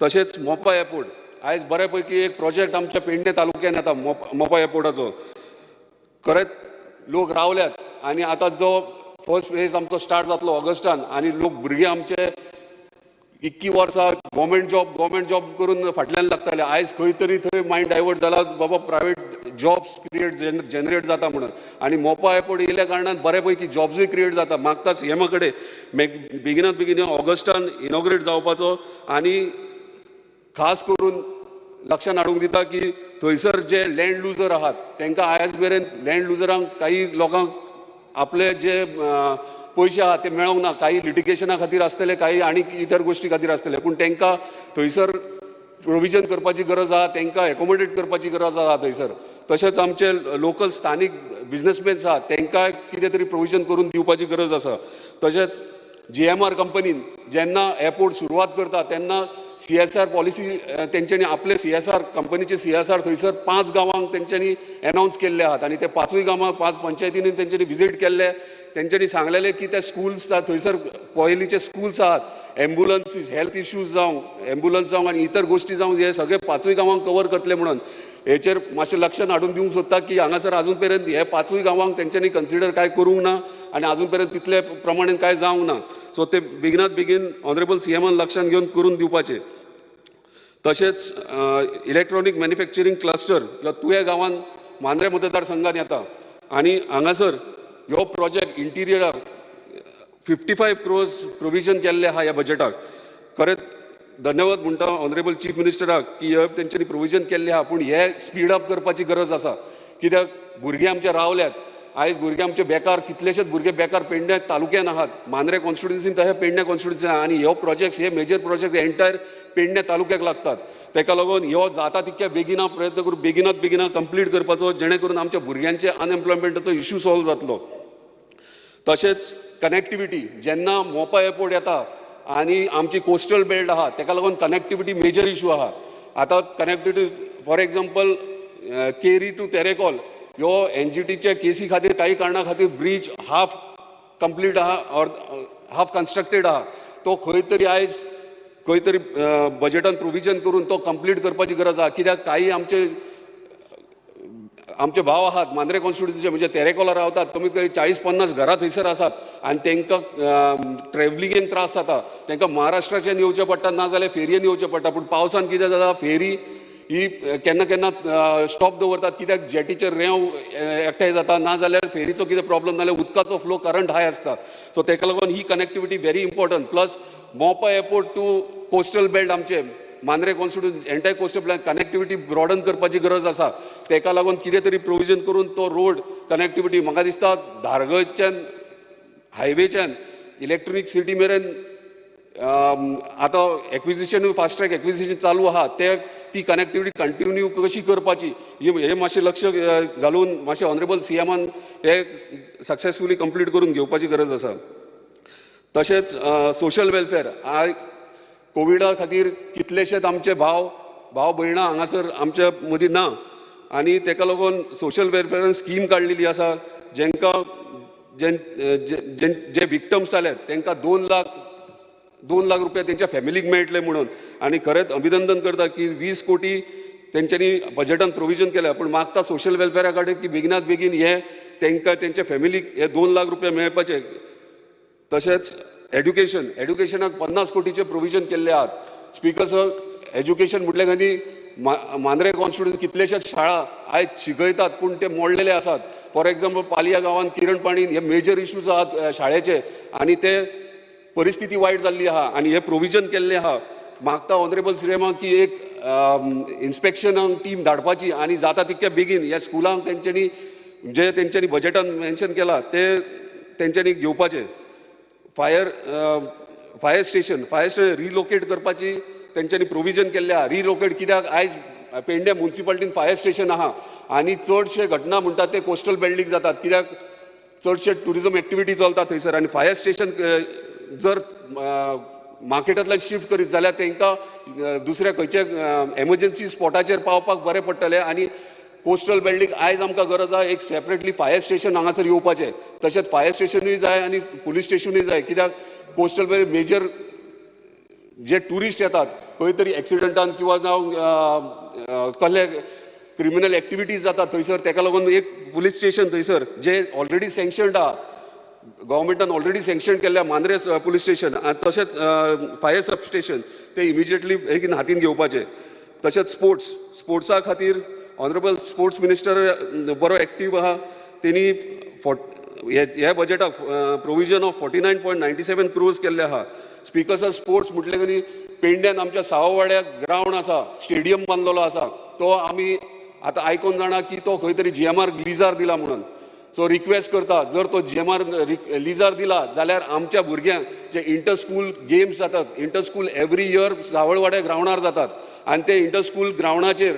तशेंच मोपा एअरपोर्ट आयज बऱ्या पैकी एक प्रोजेक्ट आमच्या पेडणे तालुक्यान येता मोपा एअरपोर्टाचो. खरेंच लोक रावल्यात आनी आतां जो फर्स्ट फेज आमचो स्टार्ट जातलो ऑगस्टान आनी लोक भुरगे आमचे 21 वर्सां गव्हर्मेंट जॉब करून फाटल्यान लागताले. आयज खंय तरी थंय मायंड डायवर्ट जाला बाबा प्रायवेट जॉब्स जनरेट जाता म्हणून आनी मोपा एअरपोर्ट येयल्या कारणान बऱ्या पैकी जॉब्सूय क्रिएट जाता. मागता CM कडेन बेगिनात बेगीन ऑगस्टान इनॉग्रेट जावपाचो आनी खास करून लक्षांत हाडूंक दिता की थंयसर जे लँड लुजर आहात तांकां आयज मेरेन लँड लुजरांक काही लोकांक आपले जे पयशे आहात ते मेळोंक ना. काही लिटिगेशना खातीर आसतले काही आनी इतर गोश्टी खातीर आसतले पूण तांकां थंयसर प्रोविजन करपाची गरज आहा. तांकां एकोमोडेट करपाची गरज आहा थंयसर. तशेंच आमचे लोकल स्थानीक बिजनेसमॅन्स आहात तांकां कितें तरी प्रोविजन करून दिवपाची गरज आसा. तशेंच GMR कंपनीन जेन्ना एअरपोर्ट सुरवात करता तेन्ना CSR पॉलिसी तेंच्यांनी आपले CSR कंपनीचे CSR थंयसर 5 गांवांक तेंच्यांनी अनाउन्स केल्ले आहात आनी ते 5य गांवां 5 पंचायतींनी तेंच्यांनी विजीट केल्ले. तेंच्यांनी सांगलेले की ते स्कूल्स थंयसर पयलींचे स्कूल्स आहात एम्बुलन्सीस हेल्थ इश्यूज जावं एम्बुलन्स जावं आनी इतर गोश्टी जावं हे सगळे 5य गांवांक कवर करतले म्हणून हेचेर मातशें लक्षांत हाडून दिवंक सोदता की हांगासर आजून पर्यंत हे 5य गांवांक तेंच्यांनी कन्सिडर काय करूंक ना आनी आजून पर्यंत तितले प्रमाणेन काय जावंक ना. सो ते बेगिनात बेगीन ऑनरेबल CMन लक्षांत घेवन करून दिवपाचे. तशेंच इलेक्ट्रॉनीक मॅन्युफॅक्चरींग क्लस्टर ह्यो तुये गांवांत मांद्रे मतदारसंघात येता आनी हांगासर ह्यो प्रोजेक्ट इंटिरियराक 55 crores प्रोविजन केल्ले आहा ह्या बजेटाक. खरेंच धन्यवाद म्हणटा ऑनरेबल चीफ मिनिस्टराक की हे तेंच्यांनी प्रोविजन केल्ले आहा पूण हे स्पीड अप करपाची गरज आसा. कित्याक भुरगे आमचे रावल्यात. आयज भुरगे आमचे बेकार कितलेशेच भुरगे बेकार पेडणे तालुक्यान आहात. मांद्रे कॉन्स्टिट्युन्सीन तशें पेडणे कॉन्स्टिट्युन्सीन आनी ह्यो प्रोजेक्ट्स हे मेजर प्रोजेक्ट एंटायर पेडणे तालुक्याक लागतात. तेका लागून ह्यो जाता तितक्या बेगिना प्रयत्न करून बेगिना कंप्लीट करपाचो जेणे करून आमच्या भुरग्यांचे अनएम्प्लॉयमेंटाचो इश्यू सॉल्व जातलो. तशेंच कनेक्टिविटी जेन्ना मोपा एअरपोर्ट येता आनी आमची कोस्टल बेल्ट आहा ताका लागून कनेक्टिविटी मेजर इशू आहा. आतां connectivity for example Keri to Terekhol ह्यो NGTचे केसी खातीर काही कारणां खातीर ब्रीज हाफ कंप्लीट आहा ऑर हाफ कन्स्ट्रक्टेड आहा. तो खंय तरी आयज खंय तरी बजेटान प्रोविजन करून तो कंप्लीट करपाची गरज आहा. कित्याक काही आमचे भाव आहात मांद्रे कॉन्स्टिट्युन्सीचे म्हणजे तेरेकॉला रावतात, कमीत कमी 40-50 घरां थंयसर आसात आनी तांकां ट्रॅव्हलिंगेक त्रास जाता. तांकां महाराष्ट्राच्यान येवचें पडटा नाजाल्यार फेरयेन येवचें पडटा. पूण पावसान कितें जाता फेरी ही केन्ना केन्ना स्टॉप दवरतात कित्याक जेटीचेर रेंव एकठांय जाता नाजाल्यार फेरीचो कितें प्रॉब्लम नाल्यार उदकाचो फ्लो करंट हाय आसता. सो ताका लागून ही connectivity very important. Plus Mopa airport to coastal belt आमचे Mandrem constituency entire coastal plan connectivity broaden करपाची गरज आसा. ताका लागून कितें तरी प्रोविजन करून तो रोड कनेक्टिविटी म्हाका दिसता धारगळच्यान हायवेच्यान इलेक्ट्रॉनीक सिटी मेरेन आतां एक्विजिशन फास्ट ट्रॅक एक्विजिशन चालू आहा ती कनेक्टिविटी कंटिन्यू कशी करपाची हे मातशें लक्ष घालून मातशें ऑनरेबल CMान हे सक्सेसफुली कंप्लीट करून घेवपाची गरज आसा. तशेंच सोशल वेलफेअर आयज कोविडा खातीर कितलेशेच आमचे भाव भयणां हांगासर आमच्या मदीं ना आनी ताका लागून सोशल वेलफेअरान स्कीम काडलेली आसा जेंकां जे विक्टम्स जाल्यात तांकां 2 लाख रुपया तेंच्या फॅमिलीक मेळटले म्हणून. आनी खरेंच अभिनंदन करता की 20 कोटी तेंच्यांनी बजेटान प्रोविजन केल्या. पूण मागता सोशल वेलफेअरा कडेन की बेगिनात बेगीन हे तांकां तेंच्या फॅमिलीक हे 2 लाख रुपया मेळपाचे. तशेंच एड्युकेशनाक 50 कोटीचे प्रोविजन केल्ले आहात. स्पीकर सर एज्युकेशन म्हटलें खाली मांद्रे कॉन्स्टिट्युन्सी कितलेशेच शाळा आयज शिकयतात पूण ते मोडलेले आसात. फॉर एग्जाम्पल पालिया गांवांत किरण पाणीन हे मेजर इश्यूज आहात शाळेचे आनी ते परिस्थिती वायट जाल्ली आहा आनी हे प्रोविजन केल्लें आहा. मागता ऑनरेबल CMाक की एक इन्स्पेक्शनाक टीम धाडपाची आनी जाता तितक्या बेगीन ह्या स्कुलांक तेंच्यांनी बजेटान मेन्शन केला ते तेंच्यांनी घेवपाचे. फायर स्टेशन रिलोकेट करपाची तेंच्यांनी प्रोविजन केल्लें आहा. रिलोकेट कित्याक आयज पेडणे म्युन्सिपालिटीन फायर स्टेशन आहा आनी चडशे घटना म्हणटात ते कोस्टल बेल्टीक जातात कित्याक चडशे टुरिजम एक्टिविटी चलता थंयसर आनी फायर स्टेशन जर मार्केटांतल्यान शिफ्ट करीत जाल्यार तांकां दुसऱ्या खंयचे एमर्जन्सी स्पॉटाचेर पावपाक बरें पडटलें. आनी कोस्टल बेल्टीक आयज आमकां गरज आहा एक सेपरेटली फायर स्टेशन हांगासर येवपाचें. तशेंच फायर स्टेशनूय जाय आनी पुलीस स्टेशनूय जाय कित्याक कोस्टल बेल्ट मेजर जे ट्युरिस्ट येतात खंय तरी एक्सिडंटान किंवा जावं कसले क्रिमिनल एक्टिविटीज जातात थंयसर ताका लागून एक पुलीस स्टेशन थंयसर जे ऑलरेडी सँक्शन्ड आहा गव्हर्मेंटान ऑलरेडी सँक्शन केल्ल्या मांद्रे पुलीस स्टेशन तशेंच फायर सब स्टेशन ते इमिजिएटली बेगीन हातीन घेवपाचे. तशेंच स्पोर्ट्सा खातीर ऑनरेबल स्पोर्ट्स मिनिस्टर बरो एक्टीव आहा. तेणी ह्या बजेटाक प्रोविजन ऑफ 49.97 crores केल्ले आहा. स्पीकर सर स्पोर्ट्स म्हटले की पेडण्यान आमच्या साववाड्याक ग्रावंड आसा स्टेडियम बांदलेलो आसा तो आमी आतां आयकून जाणा की तो खंय तरी GMR लिजार दिला म्हणून. सो रिक्वेस्ट करता जर तो GMR लिजार दिला जाल्यार आमच्या भुरग्यांक जे इंटर स्कूल गेम्स जातात इंटर स्कूल एवरी इयर सावळवाड्या ग्रावंडार जातात आनी ते इंटर स्कूल ग्रावंडाचेर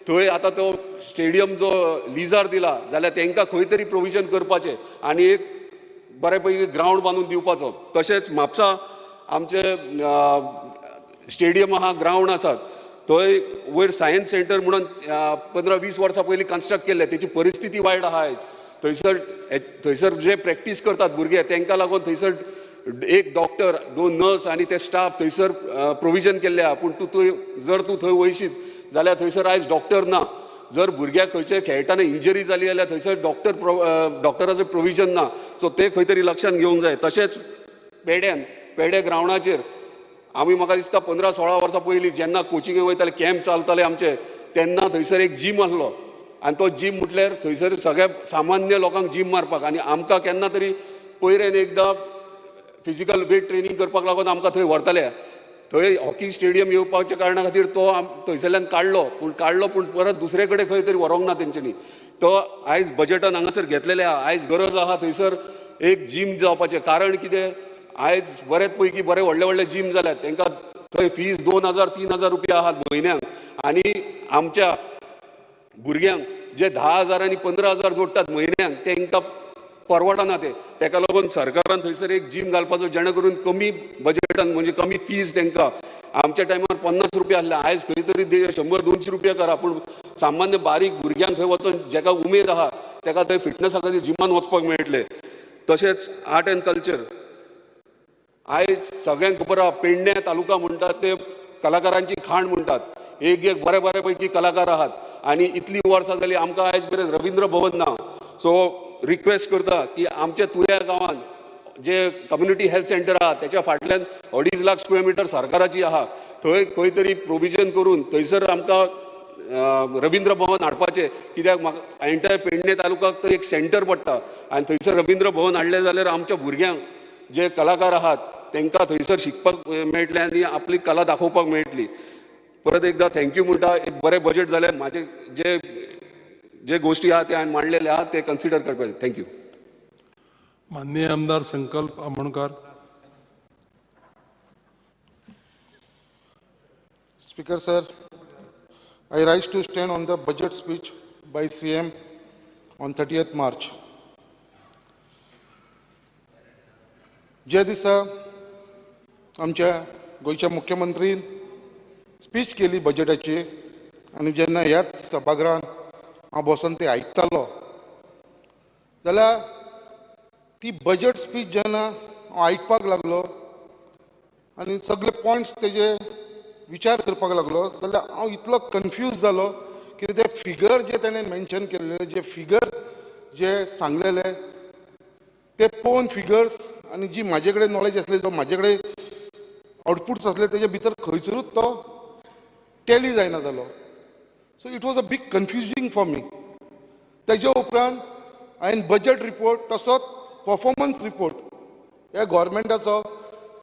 थंय आतां तो स्टेडियम जो लिजार दिला जाल्यार तांकां खंय तरी प्रोविजन करपाचें आनी एक बरे पैकी ग्रावंड बांदून दिवपाचो. तशेंच म्हापसा आमचे स्टेडियम आहा ग्रावंड आसात थंय वयर सायन्स सेंटर म्हणून 15-20 वर्सां पयलीं कन्स्ट्रक्ट केल्ले तेची परिस्थिती वायट आहा आयज. थंयसर जे प्रॅक्टीस करतात भुरगे तांकां लागून थंयसर एक डॉक्टर 2 नर्स आनी ते स्टाफ थंयसर प्रोविजन केल्ले आहा. पूण जर तूं थंय वयशीत जाल्यार थंयसर आयज डॉक्टर ना. जर भुरग्याक खंयचे खेळटाना इंजरी जाली जाल्यार थंयसर डॉक्टराचें प्रोविजन ना. सो ते खंय तरी लक्षांत घेवंक जाय. तशेंच पेडे ग्रावंडाचेर आमी म्हाका दिसता 15-16 वर्सां पयलीं जेन्ना कोचिंगेक वयताले कॅम्प चालताले आमचे तेन्ना थंयसर एक जीम आसलो आनी तो जीम म्हटल्यार थंयसर सगळ्या सामान्य लोकांक जीम मारपाक आनी आमकां केन्ना तरी पयरेन एकदां फिजिकल वेट ट्रेनिंग करपाक लागून आमकां थंय व्हरताले. थंय हॉकी स्टेडियम येवपाच्या कारणा खातीर तो थंयसरल्यान काडलो पूण परत दुसरे कडेन खंय तरी व्हरूंक ना तेंच्यांनी. तो आयज बजेटान हांगासर घेतलेले आहा. आयज गरज आहा थंयसर एक जीम जावपाचें. कारण कितें आयज बरेच पैकी बरे व्हडले जीम जाल्यात तांकां थंय फीज 2,000-3,000 रुपया आहात म्हयन्याक आनी आमच्या भुरग्यांक जे 10,000 आनी 15,000 जोडटात म्हयन्याक तांकां परवडना ते ताका लागून सरकारान थंयसर एक जीम घालपाचो जेणे करून कमी बजेटान म्हणजे कमी फीज तांकां आमच्या टायमार 50 रुपया आसले आयज खंय तरी 100-200 रुपया करा पूण सामान्य बारीक भुरग्यांक थंय वचून जाका उमेद आहा ताका थंय फिटनसा खातीर जिमान वचपाक मेळटले. तशेंच आर्ट एंड कल्चर आयज सगळ्यांक खबर आहा पेडणे तालुका म्हणटात ते कलाकारांची खाण म्हणटात. एक बरे पैकी कलाकार आहात आनी इतली वर्सां जाली आमकां आयज मेरेन रवींद्र भवन ना. सो रिक्वेस्ट करता की आमच्या तुऱ्या गांवांत जे कम्युनिटी हेल्थ सेंटर आहा त्याच्या फाटल्यान 2.5 लाख स्क्वेअर मिटर सरकाराची आहा थंय खंय तरी प्रोविजन करून थंयसर आमकां रवींद्र भवन हाडपाचें कित्याक म्हाका एंटायर पेडणे तालुक्याक तर एक सेंटर पडटा आनी थंयसर रवींद्र भवन हाडलें जाल्यार आमच्या भुरग्यांक जे कलाकार आहात तांकां थंयसर शिकपाक मेळटलें आनी आपली कला दाखोवपाक मेळटली. परत एकदां थँक्यू म्हणटा. एक बरें बजेट जालें. म्हाजे जे गोष्टी आहात ते हांवें मांडलेले आहात ते कन्सिडर करपाचे. थँक्यू. माननीय आमदार संकल्प Amonkar. Speaker sir, I rise to stand on the budget speech by CM on 30th March. ज्या दिसा आमच्या गोयच्या मुख्यमंत्रीन स्पीच केली बजेटाची आनी जेन्ना ह्याच सभागृहांत हांव बसून ते आयकतालो जाल्यार ती बजेट स्पीच जेन्ना हांव आयकपाक लागलो आनी सगळे पॉयंट्स तेजे विचार करपाक लागलो जाल्यार हांव इतलो कन्फ्यूज जालो की ते फिगर जे ताणें मेन्शन केल्ले जे फिगर जे सांगलेले ते पळोवन फिगर्स आनी जी म्हाजे कडेन नॉलेज आसली जो म्हाजे कडेन आउटपुट्स असले तेजे भितर खंयसरूच तो टॅली जायना जालो. So it was a big confusing for me. तेजे उपरांत हांवें बजेट रिपोर्ट तसोच परफॉर्मन्स रिपोर्ट ह्या गव्हर्मेंटाचो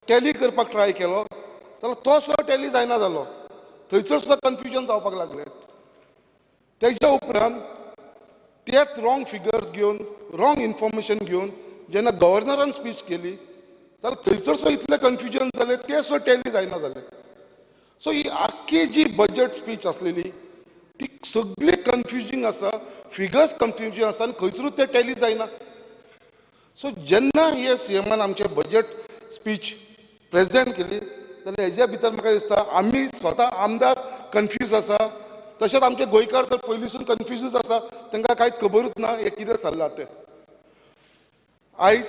टॅली करपाक ट्राय केलो जाल्यार तो सुद्दां टॅली जायना जालो. थंयसर सुद्दां कन्फ्युजन जावपाक लागलें. तेजे उपरांत तेच रॉंग फिगर्स घेवन रॉंग इन्फॉर्मेशन घेवन जेन्ना गव्हर्नरान स्पीच केली जाल्यार थंयसर सुद्दां इतलें कन्फ्युजन जालें तें सुद्दां टॅली जायना जालें. सो ही आख्खी जी बजेट स्पीच आसलेली ती सगळी कन्फ्युजींग आसा. फिगर्स कन्फ्युजींग आसा आनी खंयसरूच तें टॅली जायना. सो जेन्ना हे सीएमान आमचे बजेट स्पीच प्रेजेंट केली जाल्यार हेज्या भितर म्हाका दिसता आमी स्वता आमदार कन्फ्यूज आसा तशेंच आमचे गोंयकार तर पयलींसून कन्फ्युजूच आसा. तांकां कांयच खबरूच ना हे कितें चल्लां तें. आयज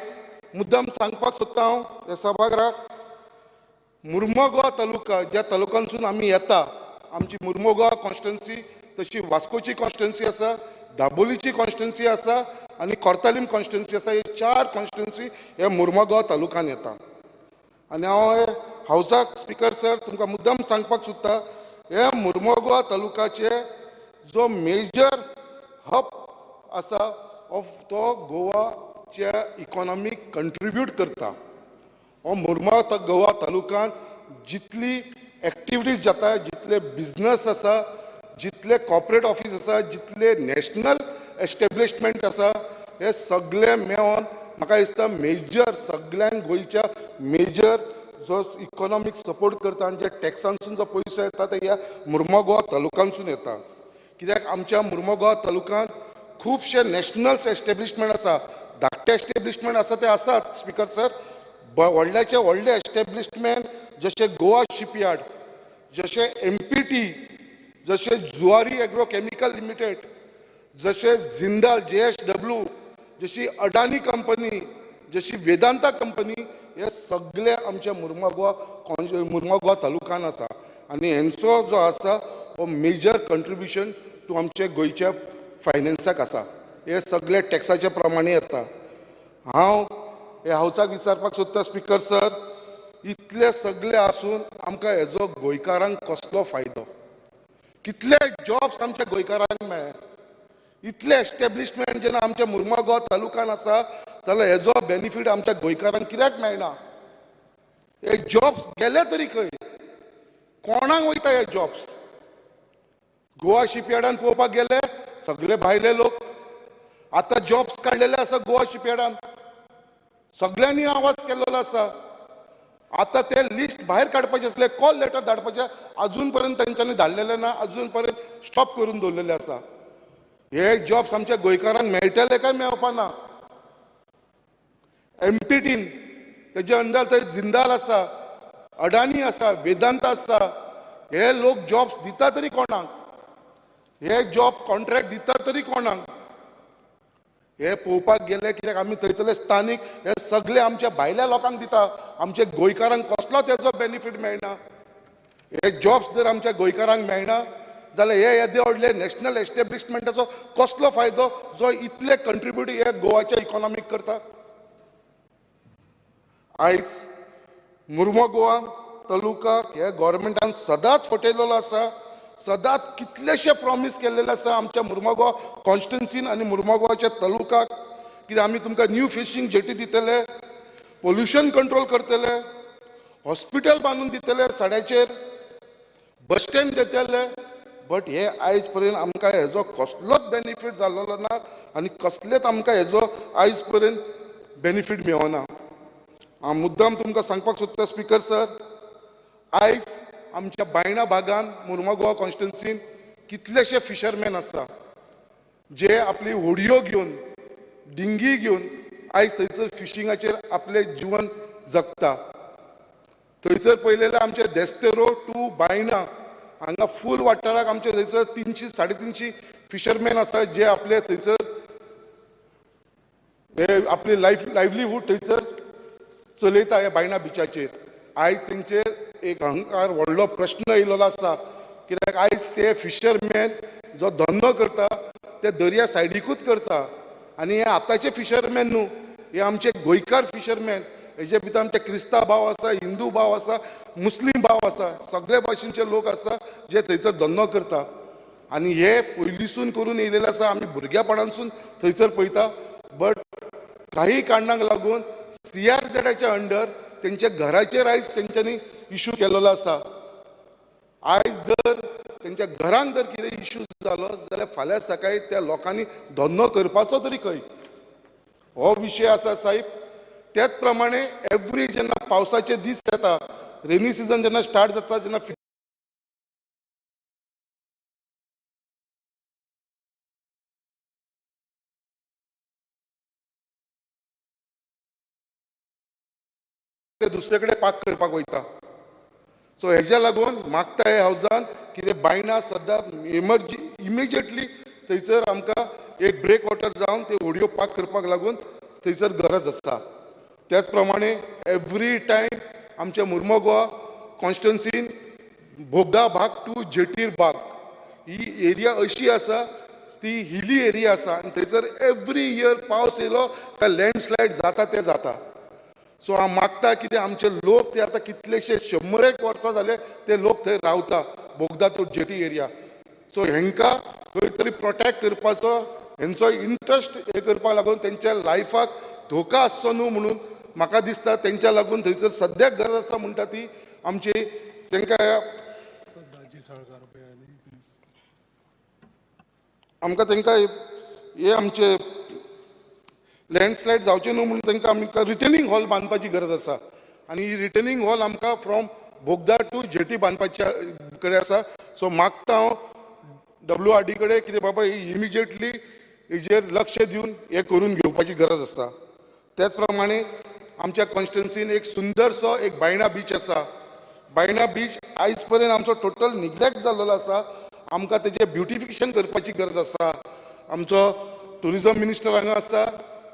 मुद्दाम सांगपाक सोदता हांव ह्या सभागृहाक मुर्मगांव तालुका ज्या तालुक्यांसून आमी येता आमची मुर्मगांव कॉन्स्टिट्युन्सी तशी वास्कोची कॉन्स्टिट्युन्सी आसा दाबोलीची कॉन्स्टिट्युन्सी आसा आनी कोर्तालीम कॉन्स्टिट्युन्सी आसा. हे 4 कॉन्स्टिट्युन्सी हे मुर्मगांव तालुक्यान येता. आनी हांव हे हावसाक स्पीकर सर तुमकां मुद्दाम सांगपाक सोदता हे मुर्मगांव तालुक्याचे जो मेजर हब आसा ऑफ तो गोवाच्या इकॉनॉमीक कंट्रिब्यूट करता. हो मुर्मगांव तालुक्यान जितली एक्टिविटीज जाता जितले बिजनस आसा जितले कॉर्पोरेट ऑफिस आसा जितले नॅशनल एस्टॅब्लिशमेंट आसा हे सगळे मेळोन म्हाका दिसता मेजर सगळ्यांक गोंयच्या मेजर जो इकॉनॉमीक सपोर्ट करता आनी जे टॅक्सांसून जो पयसो येता ते ह्या मुर्मगांव तालुक्यांसून येता. कित्याक आमच्या मुर्मगांव तालुक्यांत खुबशे नॅशनल एस्टॅब्लिशमेंट आसा. धाकटे एस्टॅब्लिशमेंट आसा ते आसात स्पीकर सर. व्हडल्याचे व्हडले एस्टॅब्लिशमेंट जशे गोवा शिपयार्ड जशे MPT जशे जुवारी एग्रोकेमिकल लिमिटेड जशे जिंदाल JSW जशी अडानी कंपनी जशी वेदांता कंपनी हे सगळे आमच्या मुर्मगांव तालुक्यान आसा. आनी हेंचो जो आसा हो मेजर कंट्रिब्युशन टू आमचे गोंयच्या फायनान्साक आसा. हे सगळे टॅक्साचे प्रमाणे येता. हांव हे हावसाक विचारपाक सोदता स्पीकर सर इतले सगळे आसून आमकां हेजो गोंयकारांक कसलो फायदो. कितले जॉब्स आमच्या गोंयकारांक मेळ्ळे. इतले एस्टॅब्लिशमेंट जेन्ना आमच्या मुर्मगांव तालुक्यान आसा जाल्यार हेजो बेनिफीट आमच्या गोंयकारांक कित्याक मेळना. हे जॉब्स गेले तरी खंय कोणाक वयता हे जॉब्स. गोवा शिपयार्डान पळोवपाक गेले सगळे भायले लोक. आतां जॉब्स काडलेले आसा गोवा शिपयार्डान सगळ्यांनी आवाज केल्लो आसा. आतां ते लिस्ट भायर काडपाचें आसलें कॉल लेटर धाडपाचें अजून पर्यंत तांच्यांनी धाडलेलें ना. अजून पर्यंत स्टॉप करून दवरलेले आसा. हे जॉब्स आमच्या गोंयकारांक मेळटले काय मेळपाना. MPTन तेजे अंडर थंय जिंदाल आसा, अडानी आसा, वेदांत आसा. हे लोक जॉब्स दिता तरी कोणाक? हे जॉब कॉन्ट्रॅक्ट दिता तरी कोणाक? हे पळोवपाक गेले कित्याक आमी थंयसरले स्थानीक हे सगळे आमच्या भायल्या लोकांक दिता. आमच्या गोंयकारांक कसलो तेजो बेनिफीट मेळना. हे जॉब्स जर आमच्या गोंयकारांक मेळना जाल्यार हे येदे व्हडले नॅशनल एस्टॅब्लिशमेंटाचो कसलो फायदो जो इतले कंट्रिब्यूट हे गोवाच्या इकॉनॉमीक करता. आयज मुर्मो गोवा तालुकाक हे गव्हर्मेंटान सदांच फटयलेलो आसा. सदांच कितलेशे प्रॉमीस केल्लेले आसा आमच्या मुर्मो गोवा कॉन्स्टिट्युन्सीन आनी मुर्मो गोवाच्या तालुकाक. कित्याक आमी तुमकां न्यू फिशींग जेटी दितले, पोल्युशन कंट्रोल करतले, हॉस्पिटल बांदून दितले साड्याचेर, बस स्टँड दितले. बट हे आयज पर्यंत आमकां हेजो कसलोच बेनिफीट जाल्लो ना आनी कसलेच आमकां हेजो आयज पर्यंत बेनिफीट मेळना. हांव मुद्दाम तुमकां सांगपाक सोदता स्पिकर सर, आयज आमच्या बायणा भागान मुर्मो गोवा कॉन्स्टिट्युन्सीन कितलेशे फिशरमॅन आसा जे आपली होडयो घेवन, डिंगी घेवन आयज थंयसर फिशिंगाचेर आपले जीवन जगता. थंयसर पळयलेले आमचे देस्तेरो टू बायणा हांगा फूल वाठाराक आमचे थंयसर 300-350 फिशरमॅन आसा जे आपले थंयसर आपली लायव्हलीहूड थंयसर चलयता ह्या बायणा बिचाचेर. आयज तेंचेर एक हांगार व्हडलो प्रश्न येयल्लो आसा कित्याक आयज ते फिशरमॅन जो धंदो करता ते दर्या सायडीकूच करता आनी हे आतांचे फिशरमॅन न्हू, हे आमचे गोंयकार फिशरमॅन. हेजे भितर आमचे क्रिस्तांव भाव आसा, हिंदू भाव आसा, मुस्लीम भाव आसा, सगळे भाशेचे लोक आसा जे थंयसर धंदो करता. आनी हे पयलींसून करून येयलेले आसा. आमी भुरग्यापणानसून थंयसर पळयता. बट काही कारणांक लागून CRZच्या अंडर तेंच्या घराचेर आयज तेंच्यांनी इशू केलेलो आसा. आयज जर तेंच्या घरांक जर कितें इशू जालो जाल्यार फाल्यां सकाळी त्या लोकांनी धंदो करपाचो तरी खंय, हो विशय आसा साहेब. त्याच प्रमाणे एवरी जेन्ना पावसाचे दीस येता, रेनी सिजन जेन्ना स्टार्ट जाता, जेन्ना ते दुसरे कडेन पार्क करपाक वयता. सो हेज्या लागून मागता हे हावजान कितें बायणा सद्दां इमिजिएटली थंयसर आमकां एक ब्रेक वॉटर जावन ते होडयो पार्क करपाक लागून थंयसर गरज आसा. त्याच प्रमाणे एवरी टायम आमच्या मुर्मो गोवा कॉन्स्टिट्युन्सीन बोगदा भाग टू जेटीर भाग ही एरिया अशी आसा ती हिली एरिया आसा आनी थंयसर एवरी इयर पावस येयलो काय लँडस्लायड जाता ते जाता. सो हांव मागता कितें आमचे लोक ते आतां कितलेशे 100 वर्सां जाले ते लोक थंय रावता बोगदा टू जेटी एरिया. सो हेंकां खंय तरी प्रोटेक्ट करपाचो, हेंचो इंट्रस्ट हे करपाक लागून तेंच्या लायफाक धोका आसचो न्हू म्हणून म्हाका दिसता. तेंच्या लागून थंयसर सद्याक गरज आसा म्हणटा ती आमची तेंकां आमकां तेंकां हे आमचे लँडस्लायड जावचे न्हू म्हणून तेंकां आमकां रिटेनिंग हॉल बांदपाची गरज आसा. आनी ही रिटेनिंग हॉल आमकां फ्रॉम बोगदा टू जेटी बांदपाच्या कडेन आसा. सो मागता हांव WRD कडेन कितें बाबा इमिजिएटली हेजेर लक्ष दिवन हे करून घेवपाची गरज आसा. त्याच प्रमाणे आमच्या कॉन्स्टिट्युन्सीन एक सुंदरसो एक बायणा बीच आसा. बायणा बीच आयज पर्यंत आमचो टोटल निग्लेक्ट जाल्लो आसा. आमकां तेजें ब्युटिफिकेशन करपाची गरज आसा. आमचो टुरिजम मिनिस्टर हांगा आसा,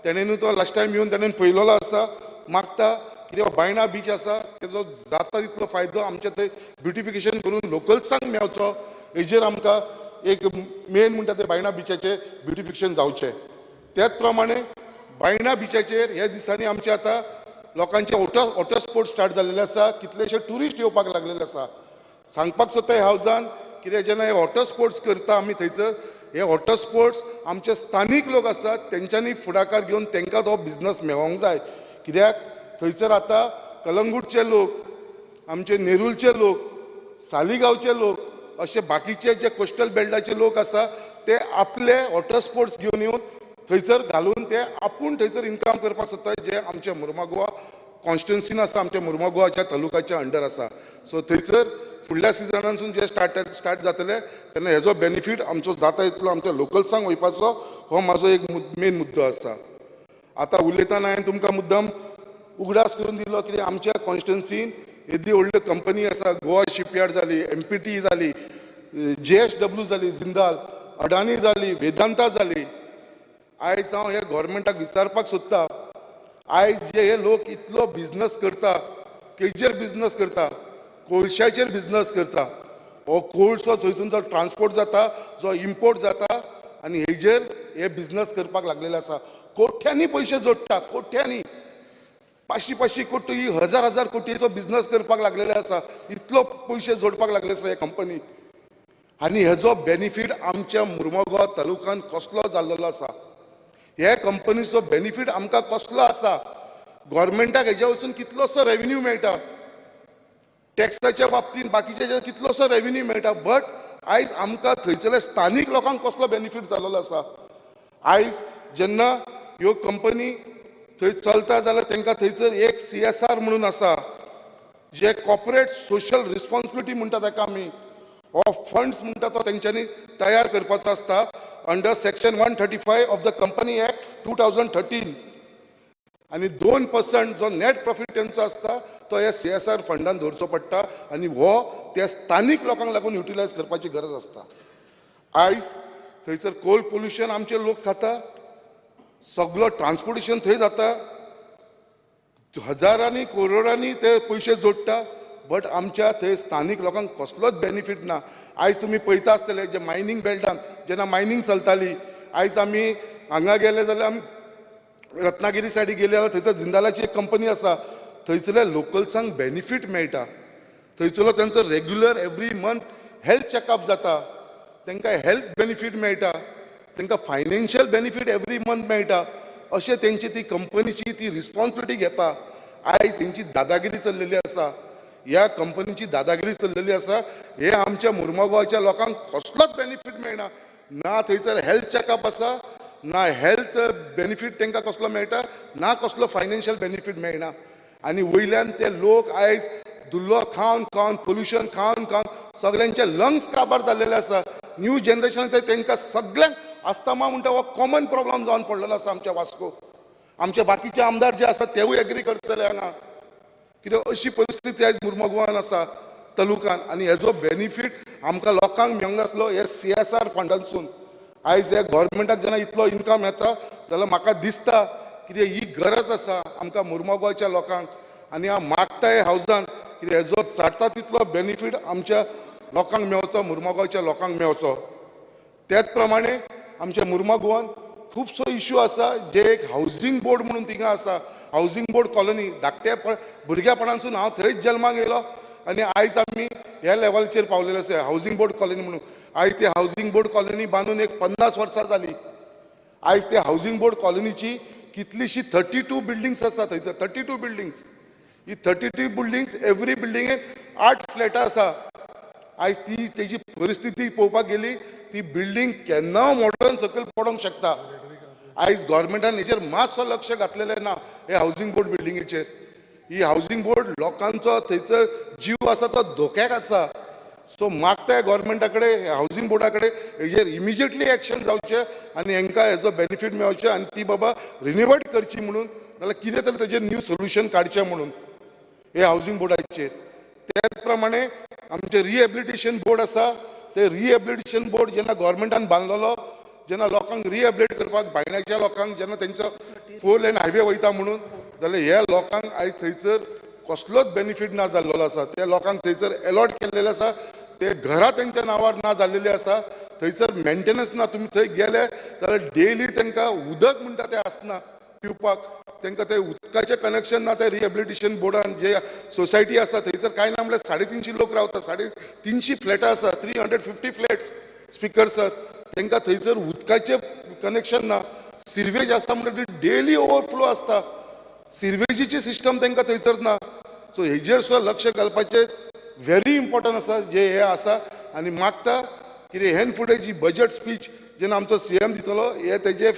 तेणेनूय तो लास्ट टायम येवन तेणेन पळयलेलो आसा. मागता कित्याक बायणा बीच आसा तेजो जाता तितलो फायदो आमच्या थंय ब्युटिफिकेशन करून लोकल्सांक मेळचो. हेजेर आमकां एक मेन म्हणटा ते बायणा बिचाचें ब्युटिफिकेशन जावचें. त्याच प्रमाणे बायणा बिचाचेर ह्या दिसांनी आमचे आतां लोकांचे वॉटर स्पोर्ट्स स्टार्ट जाल्लेले आसा. कितलेशे ट्युरिस्ट येवपाक लागलेले आसा. सांगपाक सोदता ह्या हावजान कित्याक जेन्ना हे वॉटर स्पोर्ट्स करता आमी थंयसर हे वॉटर स्पोर्ट्स आमचे स्थानीक लोक आसात तेंच्यांनी फुडाकार घेवन तेंकां तो बिझनस मेळोंक जाय. कित्याक थंयसर आतां कलंगूटचे लोक, आमचे नेरूलचे लोक, सालिगांवचे लोक असे बाकीचे जे कोस्टल बेल्टाचे लोक आसा ते आपले वॉटर स्पोर्ट्स घेवन येवन थंयसर घालून ते आपूण थंयसर इनकम करपाक सोदता जे आमचे मुर्मो गोवा कॉन्स्टिट्युन्सीन आसा, आमच्या मुर्मो गोवाच्या तालुकाच्या अंडर आसा. सो थंयसर फुडल्या सिजनानसून जे स्टार्ट जातले तेन्ना हेजो बेनिफीट आमचो जाता इतलो आमच्या लोकल्सांक वयपाचो हो म्हाजो एक मेन मुद्दो आसा. आतां उलयतना हांवें तुमकां मुद्दम उगडास करून दिलो कितें आमच्या कॉन्स्टिट्युन्सीन येदी व्हडल्यो कंपनी आसा. गोवा शिपयार्ड जाली, MPT जाली, JSW जाली, जिंदाल, अडानी जाली, वेदांता जाली. आयज हांव ह्या गव्हर्मेंटाक विचारपाक सोदता, आयज जे हे लोक इतलो बिझनस करता, केजेर बिझनस करता, कोळशाचेर बिझनस करता, हो कोळसो थंयसून जो ट्रान्सपोर्ट जाता, जो इम्पोर्ट जाता आनी हेजेर हे बिझनस करपाक लागलेले आसा. कोट्यांनी पयशे जोडटा, कोट्यांनी 500 कोटी, 1000 कोटीचो बिझनस करपाक लागलेले आसा. इतलो पयशे जोडपाक लागले आसा हे कंपनी. आनी हेजो बेनिफीट आमच्या मुर्मगांव तालुक्यान कसलो जाल्लो आसा. हे कंपनीचो बेनिफीट आमकां कसलो आसा. गव्हर्मेंटाक हेज्या वचून कितलोसो रेव्हेन्यू मेळटा, टॅक्साच्या बाबतींत बाकीच्या कितलोसो रेव्हेन्यू मेळटा. बट आयज आमकां थंयसरल्या स्थानीक लोकांक कसलो बेनिफीट जाल्लो आसा. आयज जेन्ना ह्यो कंपनी थंय चलता जाल्यार तांकां थंयसर एक CSR म्हणून आसा, जे कॉर्पोरेट सोशल रिस्पॉन्सिबिलिटी म्हणटा ताका आमी, हो फंड्स म्हणटा तो तेंच्यांनी तयार करपाचो आसता under section 135 of the company act 2013. आनी 2% जो नेट प्रॉफिट तेंचो आसता तो ह्या CSR फंडान दवरचो पडटा. आनी हो त्या स्थानीक लोकांक लागून युटिलायज करपाची गरज आसता. आयज थंयसर कोल पोल्युशन आमचे लोक खाता, सगळो ट्रान्सपोर्टेशन थंय जाता, हजारांनी करोडांनी ते पयशे जोडटा. बट आमच्या थंय स्थानीक लोकांक कसलोच बेनिफीट ना. आयज तुमी पळयता आसतले जे मायनींग बेल्टान जेन्ना मायनींग चलताली, आयज आमी हांगा गेले जाल्यार रत्नागिरी सायडीक गेले जाल्यार थंयसर जिंदालाची एक कंपनी आसा. थंयसरल्या लोकल्सांक बेनिफीट मेळटा. थंयसरलो तेंचो regular every month health checkup जाता, तांकां हेल्थ बेनिफीट मेळटा, तांकां फायनान्शियल बेनिफीट एवरी मंथ मेळटा. अशें तेंची ती कंपनीची ती रिस्पॉन्सिबिलिटी घेता. आयज तेंची दादागिरी चल्लेली आसा. ह्या कंपनीची दादागिरी चल्लेली आसा. हे आमच्या मुर्मगांवच्या लोकांक कसलोच बेनिफीट मेळना. ना थंयसर हेल्थ चॅकअप आसा, ना हेल्थ बेनिफीट तांकां कसलो मेळटा, ना कसलो फायनान्शियल बेनिफीट मेळना. आनी वयल्यान ते लोक आयज धुल्लो खावन खावन, पोल्युशन खावन खावन सगळ्यांचे लंग्स काबार जाल्लेले आसा. न्यू जनरेशन तांकां सगळ्यांक अस्थमा म्हणटा हो कॉमन प्रॉब्लम जावन पडलेलो आसा आमच्या वास्को. आमचे बाकीचे आमदार जे आसात तेवूय एग्री करतले हांगा, कित्याक अशी परिस्थिती आयज मुर्मगांवान आसा तालुक्यान. आनी हेजो बेनिफीट आमकां लोकांक मेळूंक आसलो हे CSR फंडांतसून. आयज ह्या गव्हर्मेंटाक जेन्ना इतलो इन्कम येता जाल्यार म्हाका दिसता कितें ही गरज आसा आमकां मुर्मगांवच्या लोकांक. आनी हांव मागता हे हावजान कितें हेजो जाता तितलो बेनिफीट आमच्या लोकांक मेळचो, मुर्मगांवच्या लोकांक मेळचो. त्याच प्रमाणे आमच्या मुर्मगांवान खुबसो इश्यू आसा जे एक हावजींग बोर्ड म्हणून थिंगा आसा. हावजींग बोर्ड कॉलनी धाकट्या भुरग्यापणांसून हांव थंयच जल्माक येयलो आनी आयज आमी ह्या लेवलाचेर पावलेले आसा हावजींग बोर्ड कॉलनी म्हणून. आयज ती हावजींग बोर्ड कॉलनी बांदून एक 50 वर्सां जाली. आयज त्या हावजींग बोर्ड कॉलनीची कितलीशी 32 बिल्डिंग्स आसा थंयसर. 32 बिल्डिंग्स. ही 32 बिल्डिंग्स एवरी बिल्डिंगेन 8 फ्लॅटां आसा. आयज ती तेजी परिस्थिती पळोवपाक गेली ती बिल्डींग केन्ना मॉडर्न सकयल पडोंक शकता. आयज गव्हर्मेंटान हेजेर मातसो लक्ष घातलेलें ना हे हावजींग बोर्ड बिल्डिंगेचेर. ही हावजींग बोर्ड लोकांचो थंयसर जीव आसा तो धोक्याक आसा. सो मागता गव्हर्मेंटा कडेन हावजींग बोर्डा कडेन हेजेर इमिजिएटली एक्शन जावचें आनी हांकां हेजो बेनिफीट मेळचें आनी ती बाबा रिन्युवेट करची म्हणून, नाल्यार कितें तरी तेजेर न्यू सोल्युशन काडचें म्हणून हे हावजींग बोर्डाचेर. त्याच प्रमाणे आमचे रिहेबिलिटेशन बोर्ड आसा. ते रिहेबिलिटेशन बोर्ड जेन्ना गव्हर्मेंटान बांदलेलो, जेन्ना लोकांक रिहेबिलिटेट करपाक भायण्याच्या लोकांक जेन्ना तेंचो 4 लेन हायवे वयता म्हणून, जाल्यार ह्या लोकांक आयज थंयसर कसलोच बेनिफीट ना जाल्लो आसा. त्या लोकांक थंयसर अलॉट केल्लेले आसा, ते घरां तेंच्या नांवार ना जाल्लेली आसा. थंयसर मेंटेनन्स ना. तुमी थंय गेले जाल्यार डेली तांकां उदक म्हणटा तें आसना पिवपाक. तांकां तें उदकाचें कनेक्शन ना. त्या रिहेबिलिटेशन बोर्डान जे सोसायटी आसा थंयसर कांय ना म्हणल्यार 350 लोक रावता. 350 फ्लॅटां आसा. 350 फ्लॅट्स स्पिकर सर. तांकां थंयसर उदकाचें कनेक्शन ना. सिर्वेज आसा म्हणटा ती डेली ओवरफ्लो आसता. सिर्वेजीची सिस्टम तांकां थंयसर ना. सो हेजेर सुद्दां लक्ष घालपाचें व्हेरी इम्पॉर्टंट आसा जे हे आसा. आनी मागता कितें हेन फुडें जी बजट स्पीच जेन्ना आमचो CM दितलो हे तेजे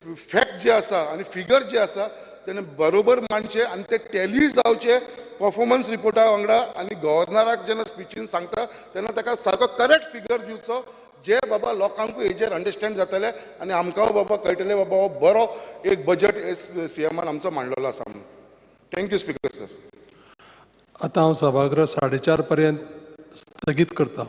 फॅक्ट जे आसा आनी फिगर जे आसा तेणें बरोबर मांडचे आनी ते टॅली जावचे परफॉर्मन्स रिपोर्टा वांगडा. आनी गव्हर्नराक जेन्ना स्पिचीन सांगता तेन्ना ताका सारको करेक्ट फिगर दिवचो जे बाबा लोकांकूय हेजेर अंडरस्टँड जातले आनी आमकां बाबा कळटले बाबा हो बरो एक बजेट सीएमान आमचो मांडलेलो आसा म्हणून. Thank you speaker sir. आता हांव सभागृह 4:30 पर्यंत स्थगीत करता.